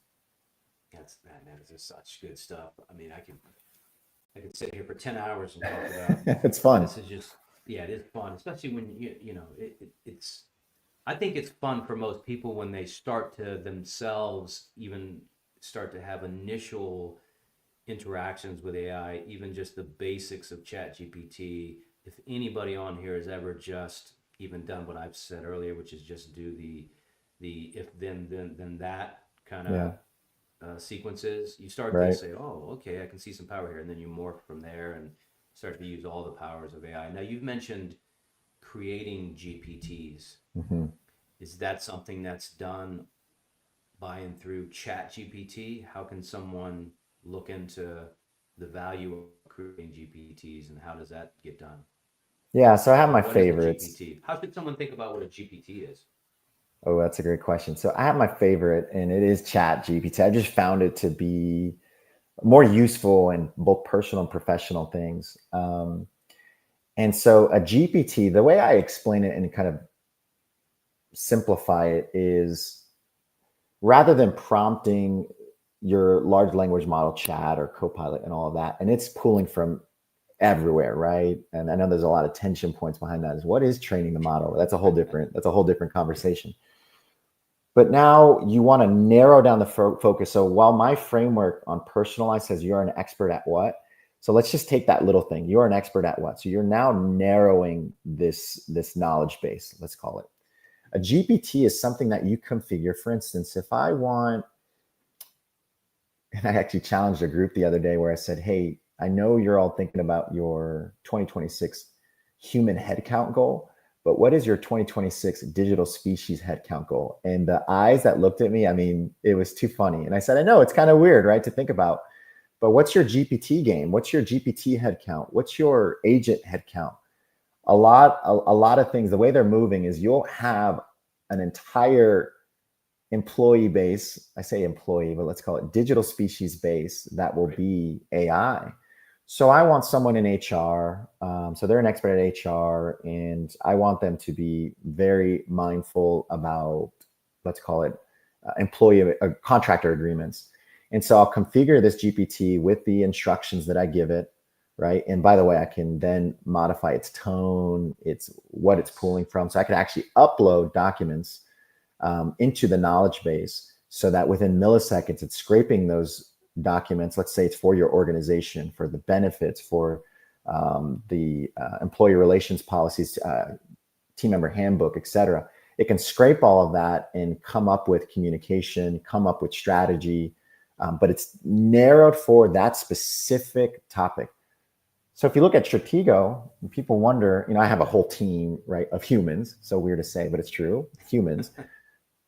This is such good stuff. I mean, I could sit here for 10 hours and talk about. It's fun. This is just, it is fun, especially when it's. I think it's fun for most people when they start to themselves even start to have initial interactions with AI, even just the basics of ChatGPT. If anybody on here has ever just even done what I've said earlier, which is just do the if then that kind of sequences, you start to say, oh, okay, I can see some power here. And then you morph from there and start to use all the powers of AI. Now, you've mentioned creating GPTs. Mm-hmm. Is that something that's done by and through ChatGPT? How can someone look into the value of creating GPTs and how does that get done? Yeah, so I have my favorites. How should someone think about what a GPT is? Oh, that's a great question. So I have my favorite, and it is ChatGPT. I just found it to be more useful in both personal and professional things. And so a GPT, the way I explain it and kind of simplify it is rather than prompting your large language model chat or Copilot and all of that, and it's pulling from everywhere, right? And I know there's a lot of tension points behind that. Is what is training the model? That's a whole different conversation. But now you want to narrow down the focus. So while my framework on personalized says you're an expert at what, so let's just take that little thing. You're an expert at what? So you're now narrowing this knowledge base, let's call it. A GPT is something that you configure. For instance, if I want, and I actually challenged a group the other day where I said, hey, I know you're all thinking about your 2026 human headcount goal, but what is your 2026 digital species headcount goal? And the eyes that looked at me, I mean, it was too funny. And I said, I know it's kind of weird, right, to think about, but what's your GPT game? What's your GPT headcount? What's your agent headcount? A lot of things, the way they're moving is you'll have an entire employee base. I say employee, but let's call it digital species base that will be AI. So I want someone in HR. So they're an expert at HR, and I want them to be very mindful about, let's call it employee contractor agreements. And so I'll configure this GPT with the instructions that I give it, right? And by the way, I can then modify its tone, what it's pulling from. So I can actually upload documents into the knowledge base so that within milliseconds, it's scraping those documents. Let's say it's for your organization, for the benefits, for the employee relations policies, team member handbook, et cetera. It can scrape all of that and come up with communication, come up with strategy, but it's narrowed for that specific topic. So if you look at Stratego, people wonder, I have a whole team, right, of humans. So weird to say, but it's true, humans.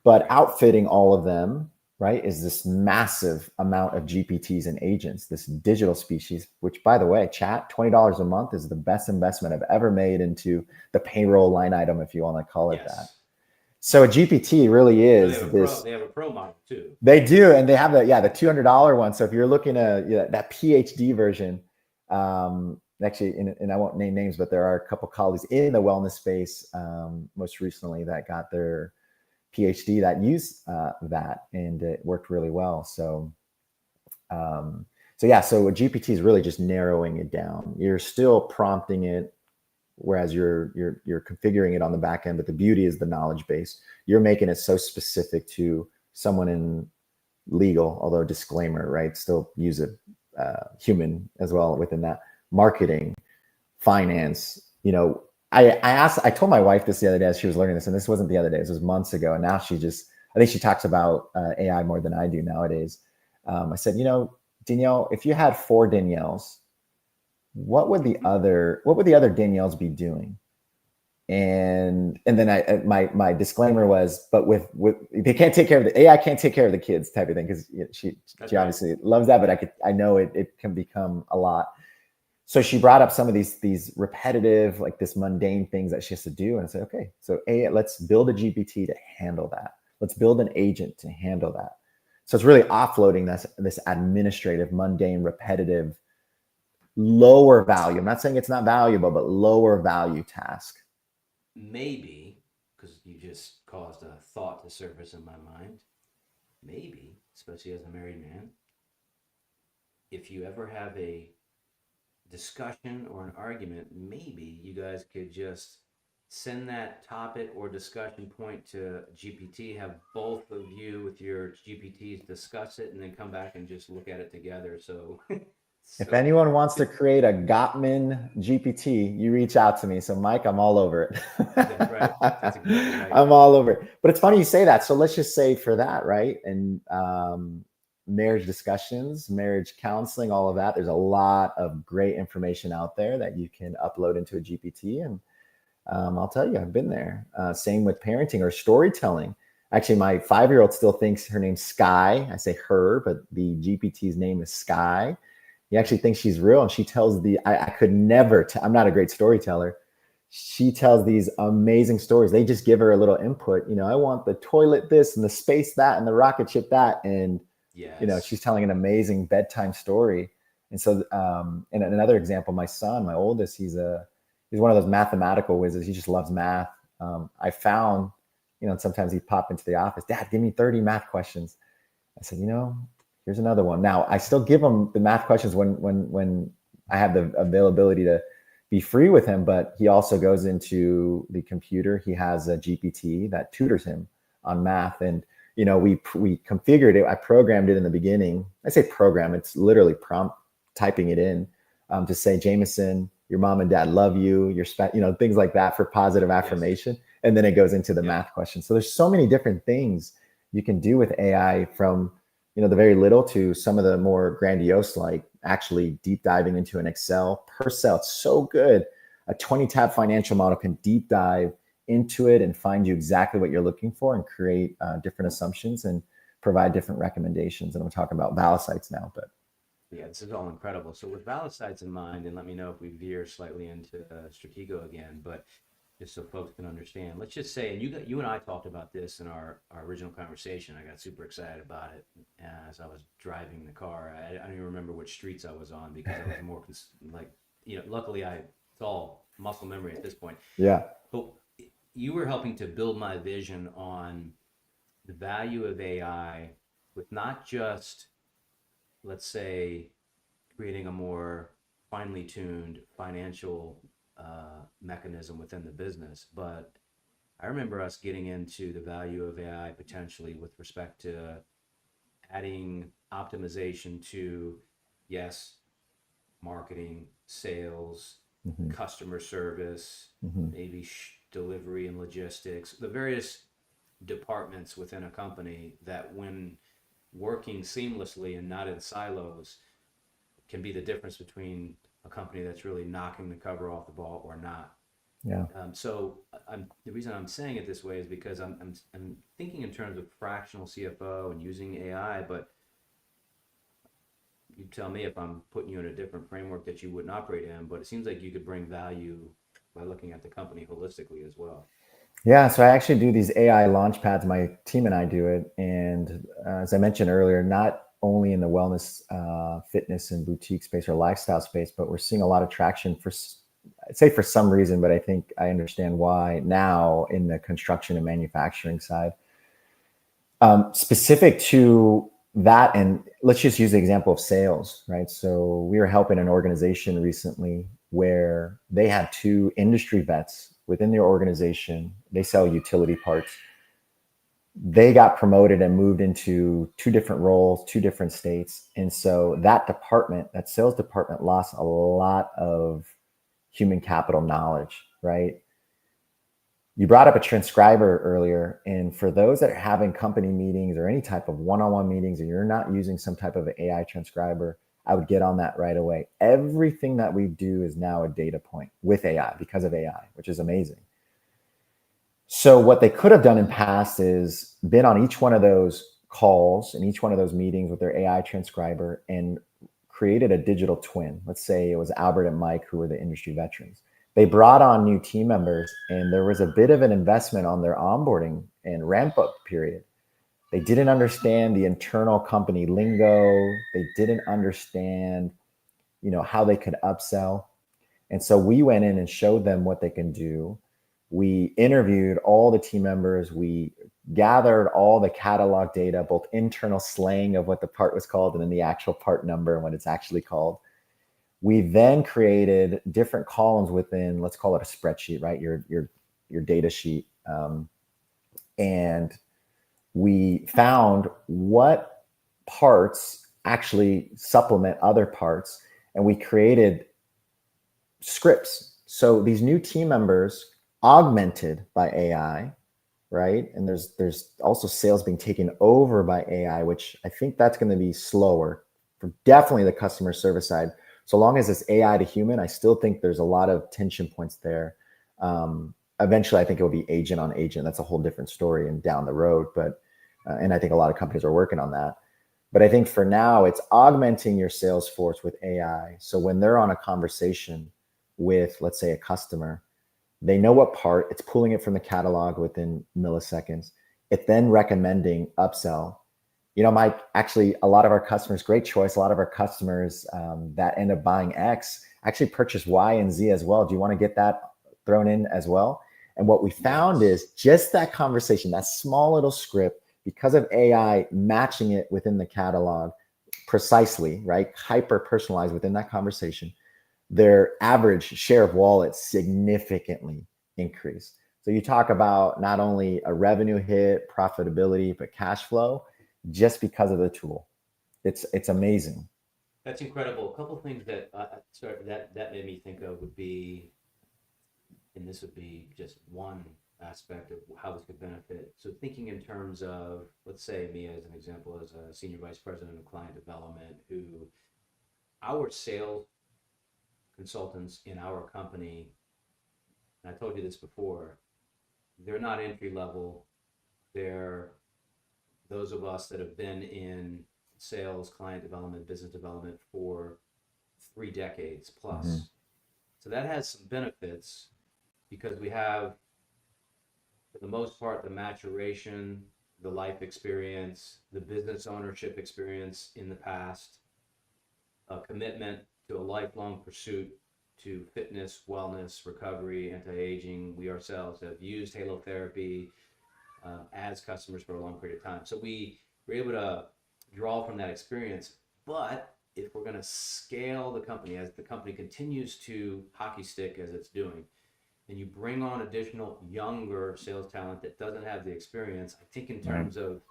But outfitting all of them, right, is this massive amount of GPTs and agents, this digital species, which, by the way, chat, $20 a month is the best investment I've ever made into the payroll line item, if you want to call it that. So a GPT really is they have a pro model too. They do, and they have the $200 one. So if you're looking at that PhD version, actually, and I won't name names, but there are a couple colleagues in the wellness space, most recently, that got their PhD that used that, and it worked really well. So yeah, so GPT is really just narrowing it down. You're still prompting it, whereas you're configuring it on the back end. But the beauty is the knowledge base. You're making it so specific to someone in legal, although disclaimer, right? Still use a human as well within that. Marketing, finance. I told my wife this the other day as she was learning this, and this wasn't the other day. This was months ago, and now I think she talks about AI more than I do nowadays. I said, Danielle, if you had 4 Danielles, what would the other Danielles be doing? And then my disclaimer was, but with they can't take care of the AI, can't take care of the kids, type of thing, because she obviously loves that, but I know it can become a lot. So she brought up some of these repetitive, like this mundane things that she has to do, and I said, okay, so let's build a GPT to handle that. Let's build an agent to handle that. So it's really offloading this administrative, mundane, repetitive, lower value. I'm not saying it's not valuable, but lower value task. Maybe, because you just caused a thought to surface in my mind, maybe, especially as a married man, if you ever have a discussion or an argument, maybe you guys could just send that topic or discussion point to GPT, have both of you with your GPTs discuss it, and then come back and just look at it together. So if anyone wants to create a Gottman GPT, you reach out to me. So Mike, I'm all over it. That's right. That's exactly right. I'm all over it. But it's funny you say that. So let's just say for that, right? And marriage discussions, marriage counseling, all of that. There's a lot of great information out there that you can upload into a GPT. And I'll tell you, I've been there. Same with parenting or storytelling. Actually, my 5-year-old still thinks her name's Sky. I say her, but the GPT's name is Sky. He actually thinks she's real, and she tells I could never, I'm not a great storyteller. She tells these amazing stories. They just give her a little input. I want the toilet this and the space that and the rocket ship that. And, yes. She's telling an amazing bedtime story. And so, and another example, my son, my oldest, he's one of those mathematical wizards. He just loves math. I found, sometimes he'd pop into the office, Dad, give me 30 math questions. I said, here's another one. Now I still give him the math questions when I have the availability to be free with him, but he also goes into the computer. He has a GPT that tutors him on math. And, we configured it. I programmed it in the beginning. I say program, it's literally prompt typing it in to say, Jameson, your mom and dad love you, things like that for positive affirmation. Yes. And then it goes into the math question. So there's so many different things you can do with AI, from the very little to some of the more grandiose, like actually deep diving into an Excel per cell. It's so good. A 20-tab financial model can deep dive into it and find you exactly what you're looking for and create different assumptions and provide different recommendations. And I'm talking about Valisights now, but yeah, this is all incredible. So with Valisights in mind, and let me know if we veer slightly into Stratego again, but just so folks can understand, let's just say, and you and I talked about this in our original conversation. I got super excited about it as I was driving the car. I don't even remember which streets I was on, because I was more luckily it's all muscle memory at this point. Yeah. But you were helping to build my vision on the value of AI with not just, let's say, creating a more finely tuned financial mechanism within the business. But I remember us getting into the value of AI potentially with respect to adding optimization to, yes, marketing, sales, customer service, maybe delivery and logistics, the various departments within a company that, when working seamlessly and not in silos, can be the difference between a company that's really knocking the cover off the ball or not. Yeah. So the reason I'm saying it this way is because I'm thinking in terms of fractional CFO and using AI, but you tell me if I'm putting you in a different framework that you wouldn't operate in, but it seems like you could bring value by looking at the company holistically as well. Yeah, so I actually do these AI launch pads. My team and I do it. And as I mentioned earlier, not only in the wellness, fitness and boutique space or lifestyle space, but we're seeing a lot of traction I'd say for some reason, but I think I understand why now in the construction and manufacturing side. Specific to that, and let's just use the example of sales, right? So we were helping an organization recently where they had two industry vets within their organization. They sell utility parts. They got promoted and moved into two different roles, two different states. And so that department, that sales department, lost a lot of human capital knowledge, right? You brought up a transcriber earlier, and for those that are having company meetings or any type of one-on-one meetings, and you're not using some type of AI transcriber, I would get on that right away. Everything that we do is now a data point with AI because of AI, which is amazing. So what they could have done in past is been on each one of those calls and each one of those meetings with their AI transcriber and created a digital twin. Let's say it was Albert and Mike, who were the industry veterans. They brought on new team members, and there was a bit of an investment on their onboarding and ramp up period. They didn't understand the internal company lingo. They didn't understand, how they could upsell. And so we went in and showed them what they can do. We interviewed all the team members. We gathered all the catalog data, both internal slang of what the part was called and then the actual part number and what it's actually called. We then created different columns within, let's call it a spreadsheet, right? Your data sheet. And we found what parts actually supplement other parts. And we created scripts. So these new team members augmented by AI, right? And there's also sales being taken over by AI, which I think that's going to be slower for definitely the customer service side. So long as it's AI to human, I still think there's a lot of tension points there. Eventually, I think it will be agent on agent. That's a whole different story and down the road. But and I think a lot of companies are working on that. But I think for now, it's augmenting your sales force with AI. So when they're on a conversation with, let's say, a customer, they know what part, it's pulling it from the catalog within milliseconds. It's then recommending upsell. Mike, actually, a lot of our customers, great choice. A lot of our customers that end up buying X actually purchase Y and Z as well. Do you want to get that thrown in as well? And what we found is just that conversation, that small little script, because of AI matching it within the catalog precisely, right? Hyper personalized within that conversation, their average share of wallet significantly increased. So you talk about not only a revenue hit, profitability, but cash flow, just because of the tool. It's amazing. That's incredible. A couple of things that that made me think of would be, and this would be just one aspect of how this could benefit. So thinking in terms of, let's say me as an example, as a senior vice president of client development, who our sales consultants in our company, and I told you this before, they're not entry level. They're those of us that have been in sales, client development, business development for 3 decades plus. Mm-hmm. So that has some benefits because we have, for the most part, the maturation, the life experience, the business ownership experience in the past, a commitment to a lifelong pursuit to fitness, wellness, recovery, anti-aging. We ourselves have used halotherapy as customers for a long period of time. So we were able to draw from that experience. But if we're going to scale the company, as the company continues to hockey stick as it's doing, and you bring on additional younger sales talent that doesn't have the experience, I think in terms of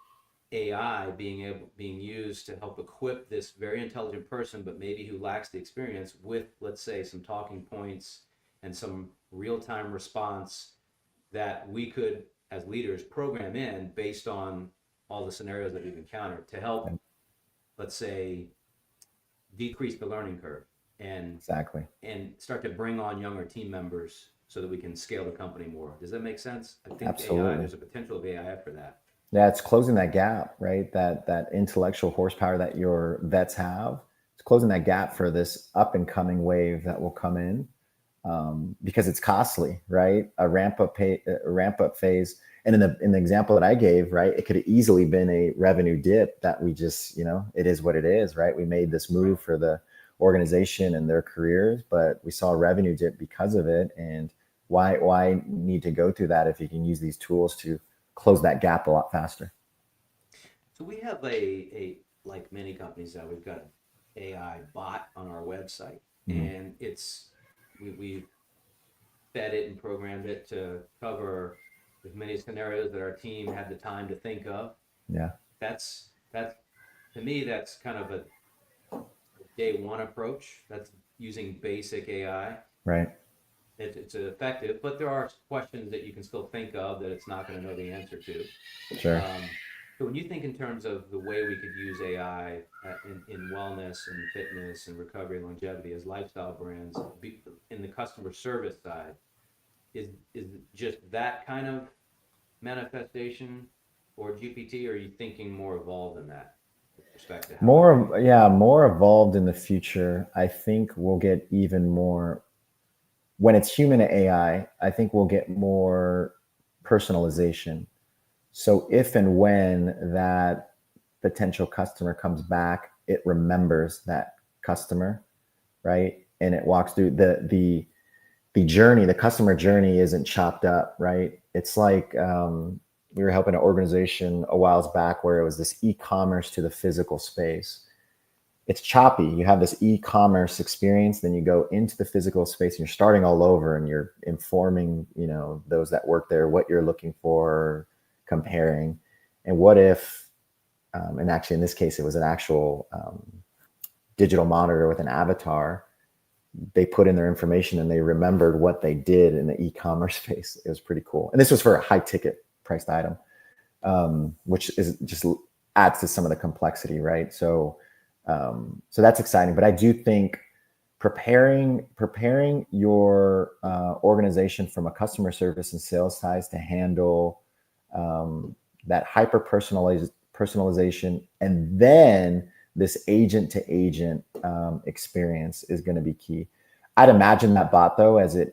AI being used to help equip this very intelligent person, but maybe who lacks the experience with, let's say, some talking points and some real-time response that we could, as leaders, program in based on all the scenarios that we've encountered to help, let's say, decrease the learning curve and start to bring on younger team members so that we can scale the company more. Does that make sense? I think AI, there's a potential of AI for that. Yeah, it's closing that gap, right? That intellectual horsepower that your vets have. It's closing that gap for this up and coming wave that will come in, because it's costly, right? A ramp up phase. And in the example that I gave, right, it could have easily been a revenue dip that we just, it is what it is, right? We made this move for the organization and their careers, but we saw a revenue dip because of it. And why need to go through that if you can use these tools to close that gap a lot faster? So we have a like many companies now, we've got an AI bot on our website, Mm-hmm. and we've fed it and programmed it to cover as many scenarios that our team had the time to think of. Yeah. That's to me, that's kind of a day one approach. That's using basic AI. Right. It's effective, but there are questions that you can still think of that it's not going to know the answer to. Sure. So when you think in terms of the way we could use AI in wellness and fitness and recovery and longevity as lifestyle brands, in the customer service side, is just that kind of manifestation or GPT, or are you thinking more evolved than that with respect to how More evolved in the future. I think we'll get even more when it's human to AI. I think we'll get more personalization. So if and when that potential customer comes back, it remembers that customer, right? And it walks through the journey. The customer journey isn't chopped up, right? It's like we were helping an organization a while back where it was this e-commerce to the physical space. It's choppy. You have this e-commerce experience, then you go into the physical space and you're starting all over and you're informing, those that work there, what you're looking for, comparing. And what if, and actually in this case, it was an actual digital monitor with an avatar. They put in their information and they remembered what they did in the e-commerce space. It was pretty cool. And this was for a high ticket priced item, which is just adds to some of the complexity, right? So that's exciting. But I do think preparing your organization from a customer service and sales side to handle that hyper personalization, and then this agent to agent experience is going to be key. I'd imagine that bot though, as it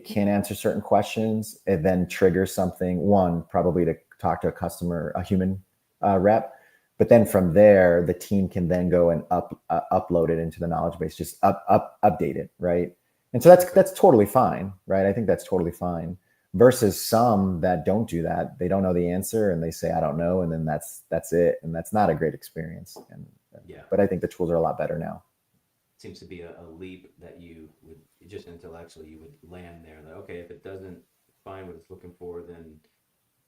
can answer certain questions, it then triggers something, one, probably to talk to a human rep. But then from there, the team can then go and upload it into the knowledge base, just update it, right? And so that's totally fine, right? I think that's totally fine. Versus some that don't do that, they don't know the answer and they say I don't know, and then that's it, and that's not a great experience. But I think the tools are a lot better now. Seems to be a leap that you would just intellectually you would land there. That okay, if it doesn't find what it's looking for, then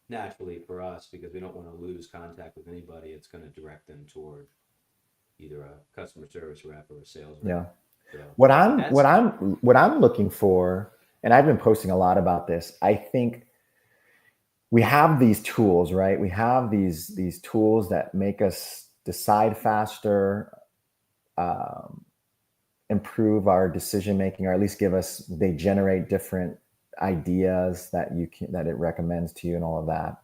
naturally for us, because we don't want to lose contact with anybody, it's going to direct them toward either a customer service rep or a sales rep. Yeah. So what I'm looking for, and I've been posting a lot about this. I think we have these tools, right? We have these tools that make us decide faster, improve our decision making, or at least they generate different ideas that it recommends to you and all of that.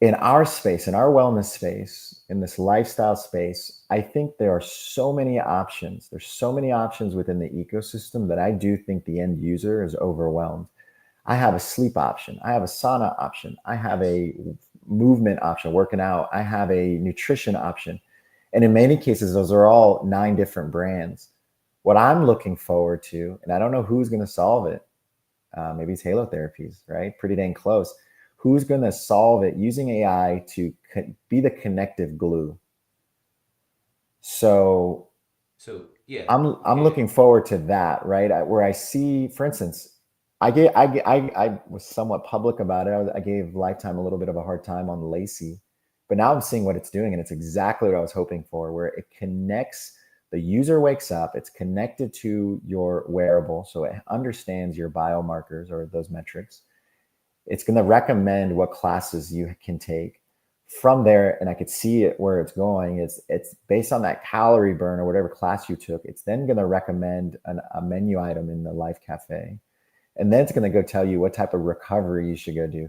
In our space, in our wellness space, in this lifestyle space, I think there are so many options. There's so many options within the ecosystem that I do think the end user is overwhelmed. I have a sleep option. I have a sauna option. I have a movement option, working out. I have a nutrition option. And in many cases, those are all 9 different brands. What I'm looking forward to, and I don't know who's going to solve it, maybe it's Halo Therapies, right? Pretty dang close. Who's going to solve it using AI to be the connective glue? So yeah, I'm looking forward to that, right? Where I see, for instance, I was somewhat public about it. I gave Lifetime a little bit of a hard time on Lacey, but now I'm seeing what it's doing, and it's exactly what I was hoping for, where it connects. The user wakes up, it's connected to your wearable, so it understands your biomarkers or those metrics. It's going to recommend what classes you can take from there. And I could see it where it's going. It's based on that calorie burn or whatever class you took. It's then going to recommend a menu item in the Life Cafe. And then it's going to go tell you what type of recovery you should go do.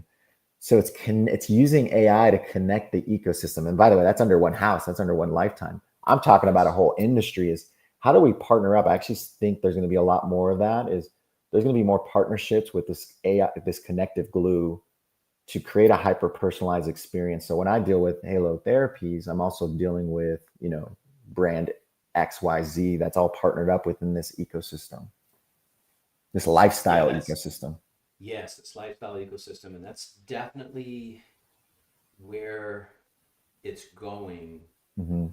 So it's using AI to connect the ecosystem. And by the way, that's under one house. That's under one Lifetime. I'm talking about a whole industry. Is how do we partner up? I actually think there's going to be a lot more of that. There's going to be more partnerships with this AI, this connective glue, to create a hyper personalized experience. So when I deal with Halo Therapies, I'm also dealing with, brand XYZ that's all partnered up within this ecosystem, this Yeah, lifestyle that's ecosystem. yes, it's lifestyle ecosystem, and that's definitely where it's going. Hmm.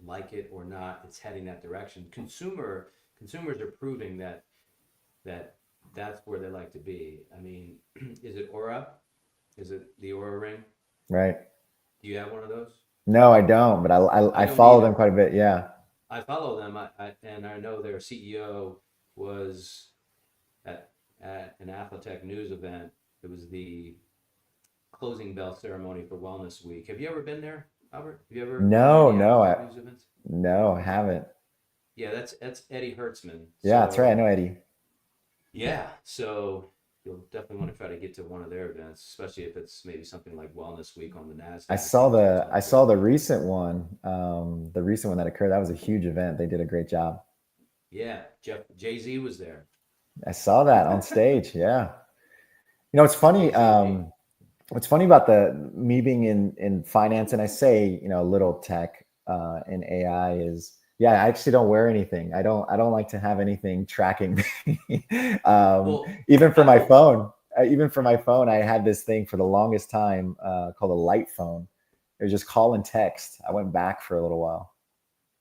Like it or not, it's heading that direction. Consumers are proving that that's where they like to be. I mean, is it Aura? Is it the Aura ring? Right. Do you have one of those? No, I don't, but I I don't follow them either. quite a bit. Yeah. I follow them, and I know their CEO was at an Athletech news event. It was the closing bell ceremony for Wellness Week. Have you ever been there, Albert? Have you ever been to No, any no, Athletech news events? no, I haven't. Yeah, that's Eddie Hertzman. Yeah, that's right. I So know Eddie. yeah, so you'll definitely want to try to get to one of their events, especially if it's maybe something like Wellness Week on the Nasdaq. That I sounds saw great. the recent one, that occurred. That was a huge event. They did a great job. Yeah, Jay-Z was there. I saw that on stage. Yeah. It's funny. Jay-Z and me. What's funny about the me being in finance, and I say, a little tech and AI is, yeah, I actually don't wear anything. I don't like to have anything tracking me. Well, Even for I my will. phone, I had this thing for the longest time called a light phone. It was just call and text. I went back for a little while.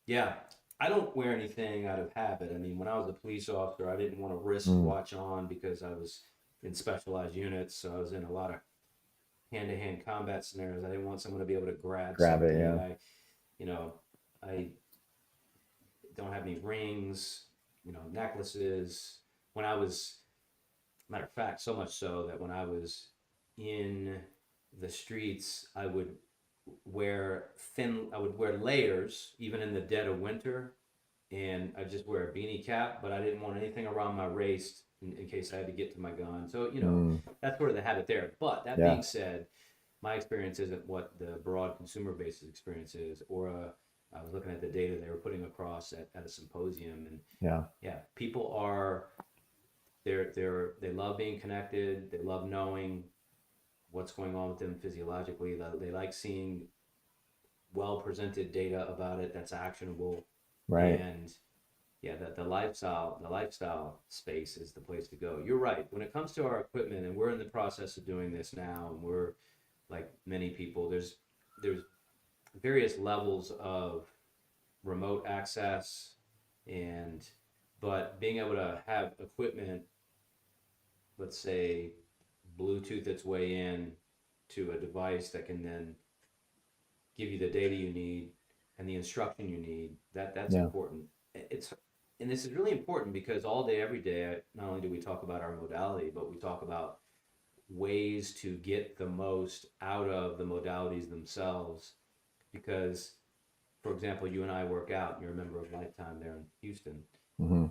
Yeah, I don't wear anything out of habit. I mean, when I was a police officer, I didn't want a Mm, wristwatch on because I was in specialized units, so I was in a lot of hand-to-hand combat scenarios. I didn't want someone to be able to grab grab it. something. Yeah. You know, I don't have any rings, necklaces. When I was, matter of fact, so much so that when I was in the streets, I would wear layers even in the dead of winter, and I just wear a beanie cap, but I didn't want anything around my waist in case I had to get to my gun. So, Mm, that's sort of the habit there. But that yeah. being said, my experience isn't what the broad consumer base's experience is. Or I was looking at the data they were putting across at a symposium, and Yeah. yeah, people they love being connected. They love knowing what's going on with them physiologically. They like seeing well presented data about it that's actionable, Right. and yeah, the lifestyle space is the place to go. You're right. When it comes to our equipment, and we're in the process of doing this now, and we're like many people, there's various levels of remote access, and but being able to have equipment, let's say Bluetooth its way in to a device that can then give you the data you need and the instruction you need, that's Yeah. important. It's and this is really important because all day every day, not only do we talk about our modality, but we talk about ways to get the most out of the modalities themselves. Because, for example, you and I work out, you're a member of Lifetime there in Houston. Hmm.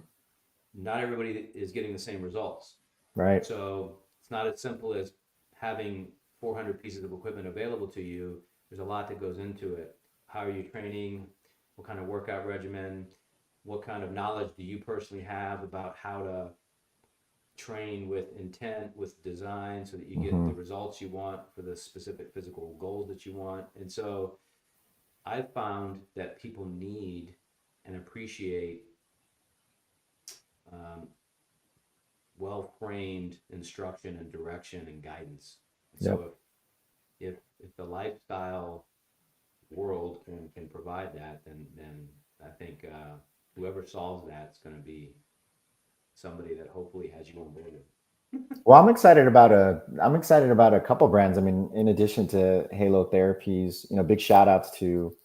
Not everybody is getting the same results. Right. So it's not as simple as having 400 pieces of equipment available to you. There's a lot that goes into it. How are you training? What kind of workout regimen? What kind of knowledge do you personally have about how to train with intent, with design, so that you get Hmm. the results you want for the specific physical goals that you want? And so I've found that people need and appreciate um, well framed instruction and direction and guidance. And Yep. so if the lifestyle world can provide that, then I think whoever solves that is going to be somebody that hopefully has you on board. Well, I'm excited about a couple brands. I mean, in addition to Halo Therapies, big shout outs to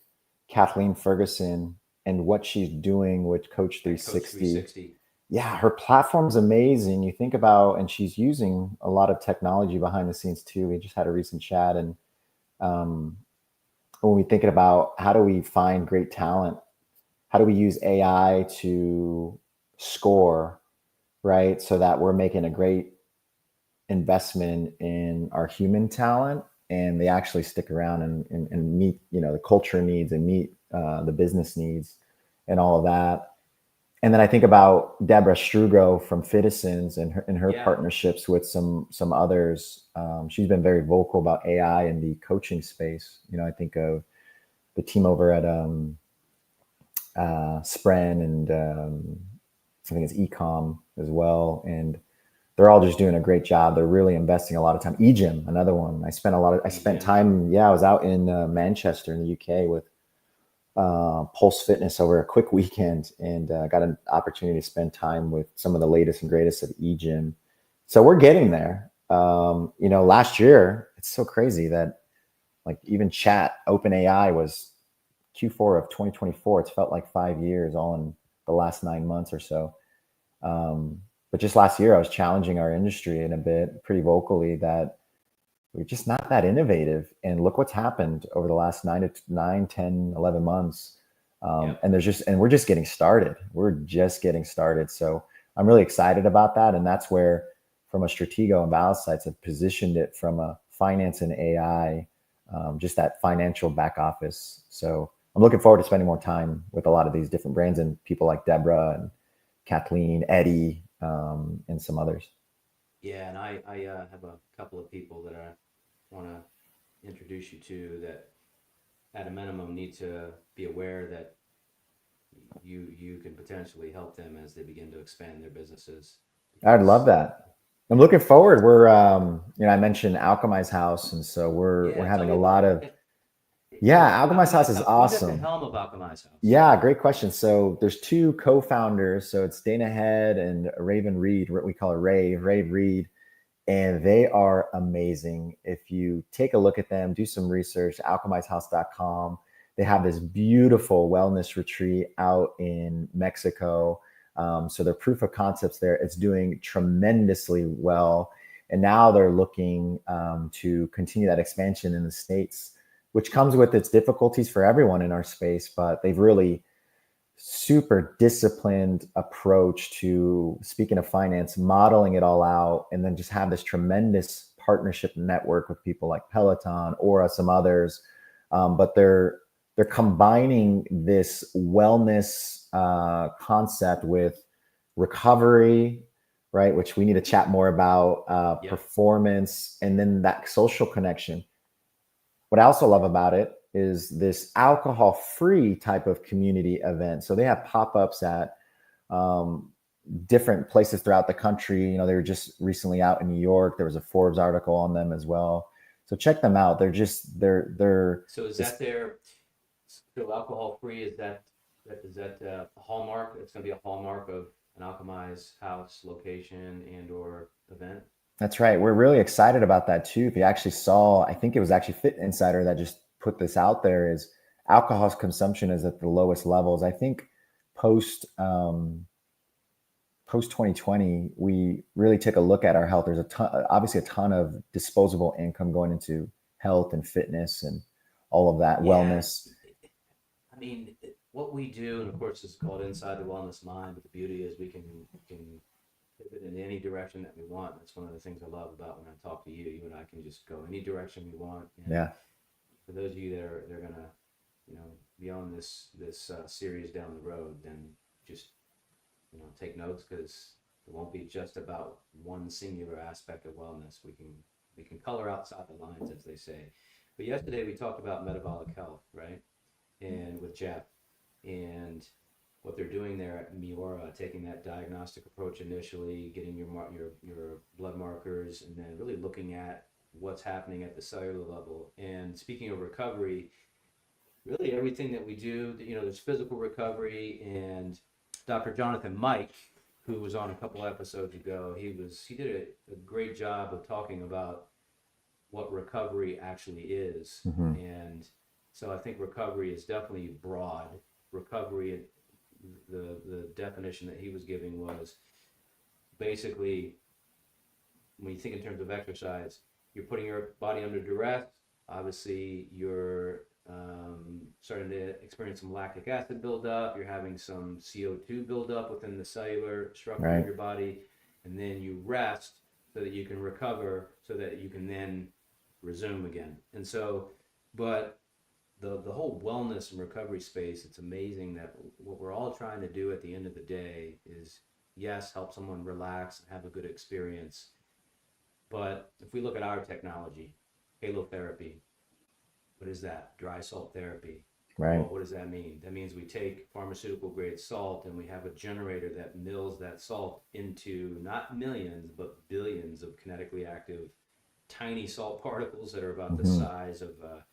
Kathleen Ferguson and what she's doing with Coach At Coach 360. 360. Yeah, her platform's amazing. You think about, and she's using a lot of technology behind the scenes too. We just had a recent chat, and um, when we thinking about how do we find great talent, how do we use AI to score, right? So that we're making a great investment in our human talent, and they actually stick around and meet the culture needs and meet the business needs and all of that. And then I think about Deborah Strugo from Citizens and her Yeah. partnerships with some others. She's been very vocal about AI in the coaching space. I think of the team over at Spren and I think it's Ecom as well, and they're all just doing a great job. They're really investing a lot of time. eGym, another one. I spent time. Yeah, I was out in Manchester in the UK with Pulse Fitness over a quick weekend, and got an opportunity to spend time with some of the latest and greatest of eGym. So we're getting there. Last year, it's so crazy that like even chat OpenAI was Q4 of 2024. It's felt like 5 years all in the last 9 months or so. But just last year, I was challenging our industry in a bit pretty vocally that we're just not that innovative. And look what's happened over the last 10, 11 months. And we're just getting started. We're just getting started. So I'm really excited about that. And that's where, from a Stratego and Valisights, I've positioned it from a finance and AI, just that financial back office. So I'm looking forward to spending more time with a lot of these different brands and people like Deborah and Kathleen, Eddie, and some others. Yeah, and I have a couple of people that I want to introduce you to that, at a minimum, need to be aware that you can potentially help them as they begin to expand their businesses. I'd love Because that. I'm looking forward. We're, I mentioned Alchemy's House, and so we're yeah, tell having me a about lot it. of. Yeah, Alchemy's House Alchemized is House. Who's at the awesome. helm of Alchemized House? Yeah, great question. So there's two co-founders. So it's Dana Head and Raven Reed. We call her Rave Reed, and they are amazing. If you take a look at them, do some research, alchemizedhouse.com. They have this beautiful wellness retreat out in Mexico. So their proof of concepts there, it's doing tremendously well. And now they're looking to continue that expansion in the States, which comes with its difficulties for everyone in our space. But they've really super disciplined approach to, speaking of finance, modeling it all out, and then just have this tremendous partnership network with people like Peloton, Aura, some others. But they're combining this wellness concept with recovery, right? Which we need to chat more about, Yep. performance, and then that social connection. What I also love about it is this alcohol-free type of community event. So they have pop-ups at um, different places throughout the country. They were just recently out in New York. There was a Forbes article on them as well. So check them out. They're So is this. that their still alcohol free? Is that a hallmark? It's going to be a hallmark of an Alchemized House location and or event. That's right. We're really excited about that too. If you actually saw, I think it was actually Fit Insider that just put this out there, is alcohol consumption is at the lowest levels. I think post post 2020, we really took a look at our health. There's obviously a ton of disposable income going into health and fitness and all of that Yeah, wellness. I mean, what we do, and of course, it's called Inside the Wellness Mind. But the beauty is we can pivot in any direction that we want. That's one of the things I love about when I talk to you. You and I can just go any direction we want. And Yeah. for those of you that are they're gonna, be on this series down the road, then just take notes, because it won't be just about one singular aspect of wellness. We can color outside the lines, as they say. But yesterday we talked about metabolic health, right? And with Jeff, and what they're doing there at Miura, taking that diagnostic approach initially, getting your blood markers, and then really looking at what's happening at the cellular level. And speaking of recovery, really everything that we do, there's physical recovery. And Dr. Jonathan Mike, who was on a couple episodes ago, he did a great job of talking about what recovery actually is. Mm-hmm. And so I think recovery is definitely broad. Recovery, the definition that he was giving was basically, when you think in terms of exercise, you're putting your body under duress. Obviously, you're starting to experience some lactic acid buildup. You're having some CO2 buildup within the cellular structure of Right. your body. And then you rest so that you can recover, so that you can then resume again. And so, but the whole wellness and recovery space, it's amazing that what we're all trying to do at the end of the day is, yes, help someone relax and have a good experience. But if we look at our technology, halotherapy, what is that? Dry salt therapy. Well, Right. what does that mean? That means we take pharmaceutical grade salt and we have a generator that mills that salt into not millions, but billions of kinetically active tiny salt particles that are about the Hmm. size of, well,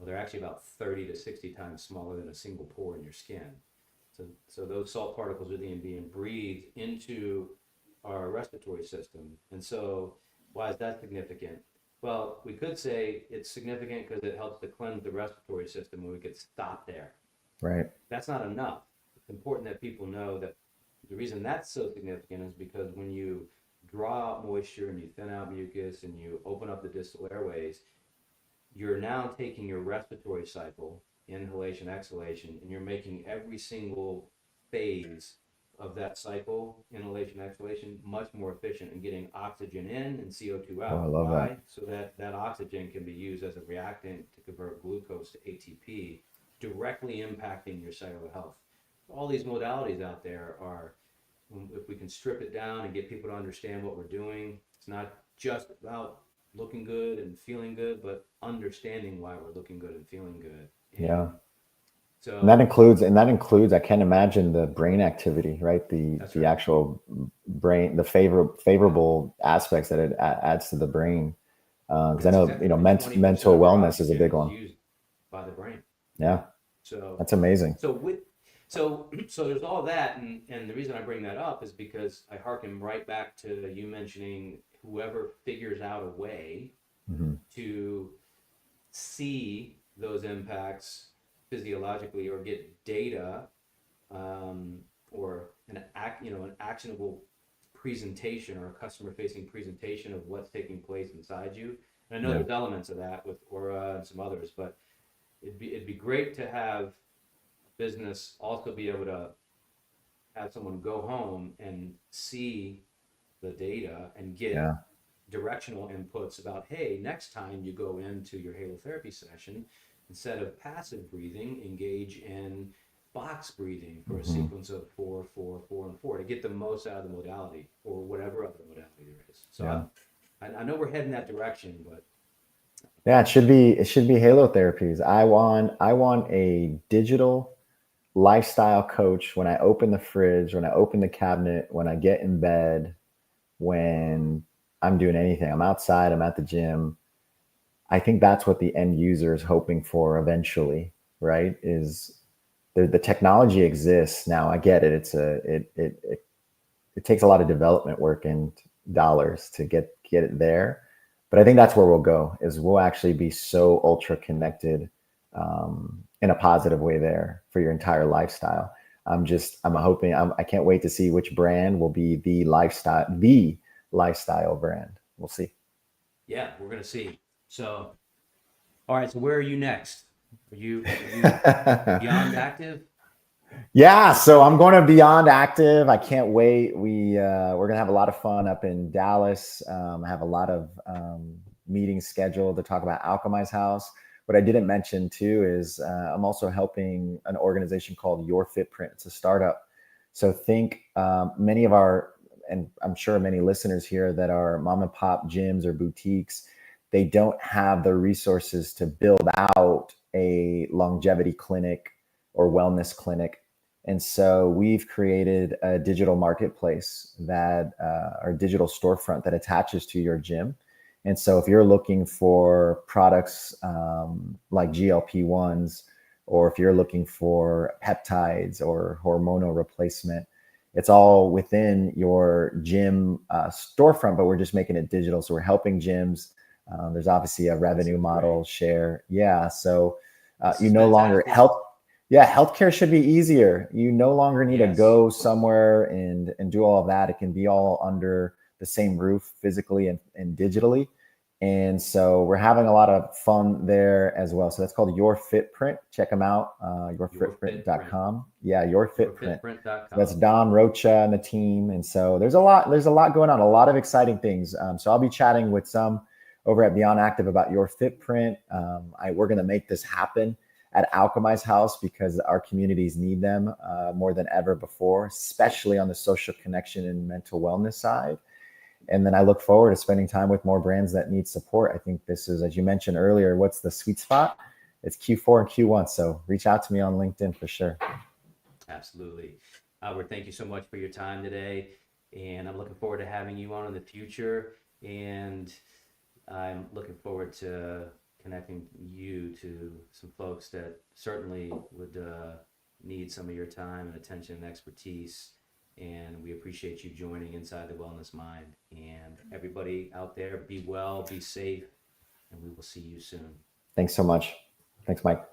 they're actually about 30 to 60 times smaller than a single pore in your skin. So those salt particles are then being breathed into our respiratory system. And so, why is that significant? Well, we could say it's significant because it helps to cleanse the respiratory system, and we could stop there. Right. That's not enough. It's important that people know that the reason that's so significant is because when you draw out moisture and you thin out mucus and you open up the distal airways, you're now taking your respiratory cycle, inhalation, exhalation, and you're making every single phase of that cycle, inhalation, exhalation, much more efficient and getting oxygen in and CO2 Oh, I out. love that. Why? So that that oxygen can be used as a reactant to convert glucose to ATP, directly impacting your cellular health. All these modalities out there are, if we can strip it down and get people to understand what we're doing, it's not just about looking good and feeling good, but understanding why we're looking good and feeling good. Yeah. And And that so includes, I can't imagine the brain activity, right? that's The right. actual brain, the favorable aspects that it adds to the brain. Because I That's know, exactly right. 20% mental of our wellness is a oxygen big is one. used by the brain. Yeah. Yeah, So that's amazing. so with so there's all that, and the reason I bring that up is because I harken right back to you mentioning whoever figures out a way Hmm. to see those impacts physiologically or get data, or an actionable presentation or a customer facing presentation of what's taking place inside you. And I know Yeah, there's elements of that with Aura and some others, but it'd be great to have business also be able to have someone go home and see the data and get yeah, directional inputs about, hey, next time you go into your halotherapy session, instead of passive breathing, engage in box breathing for a hmm, sequence of 4, 4, 4, and 4 to get the most out of the modality or whatever other modality there is. So yeah. I know we're heading that direction, but Yeah, it should be Halo therapies. I want a digital lifestyle coach when I open the fridge, when I open the cabinet, when I get in bed, when I'm doing anything. I'm outside, I'm at the gym. I think that's what the end user is hoping for eventually, right? Is the technology exists now. I get it. It takes a lot of development work and dollars to get it there. But I think that's where we'll go. Is we'll actually be so ultra connected, in a positive way there for your entire lifestyle. I'm hoping, I can't wait to see which brand will be the lifestyle brand. We'll see. yeah, we're gonna see. So all right, so where are you next? Are you beyond active? Yeah, so I'm going to Beyond Active. I can't wait. We're gonna have a lot of fun up in Dallas. I have a lot of meetings scheduled to talk about Alchemize House. What I didn't mention too is I'm also helping an organization called Your Footprint. It's a startup. So think many of our, and I'm sure many listeners here that are mom and pop gyms or boutiques, they don't have the resources to build out a longevity clinic or wellness clinic. And so we've created a digital marketplace that, or digital storefront that attaches to your gym. And so if you're looking for products like GLP-1s, or if you're looking for peptides or hormonal replacement, it's all within your gym storefront, but we're just making it digital. So we're helping gyms. There's obviously a This revenue is great. model share. Yeah. So This you is no longer fantastic. health. Yeah, healthcare should be easier. You no longer need to Yes. go somewhere and do all of that. It can be all under the same roof physically and digitally. And so we're having a lot of fun there as well. So that's called Your Fitprint. Check them out, Your footprint. yourfitprint.com. Yeah, Your Fitprint. So that's Yourfitprint.com. Don Rocha and the team. And so there's a lot going on, a lot of exciting things. So I'll be chatting with some over at Beyond Active about Your Fitprint. We're going to make this happen. at Alchemy's House because our communities need them more than ever before, especially on the social connection and mental wellness side. And then I look forward to spending time with more brands that need support. I think this is, as you mentioned earlier, what's the sweet spot? It's Q4 and Q1. So reach out to me on LinkedIn for sure. Absolutely. Albert, thank you so much for your time today. And I'm looking forward to having you on in the future. And I'm looking forward to connecting you to some folks that certainly would need some of your time and attention and expertise. And we appreciate you joining Inside the Wellness Mind. And everybody out there, be well, be safe, and we will see you soon. Thanks so much. Thanks, Mike.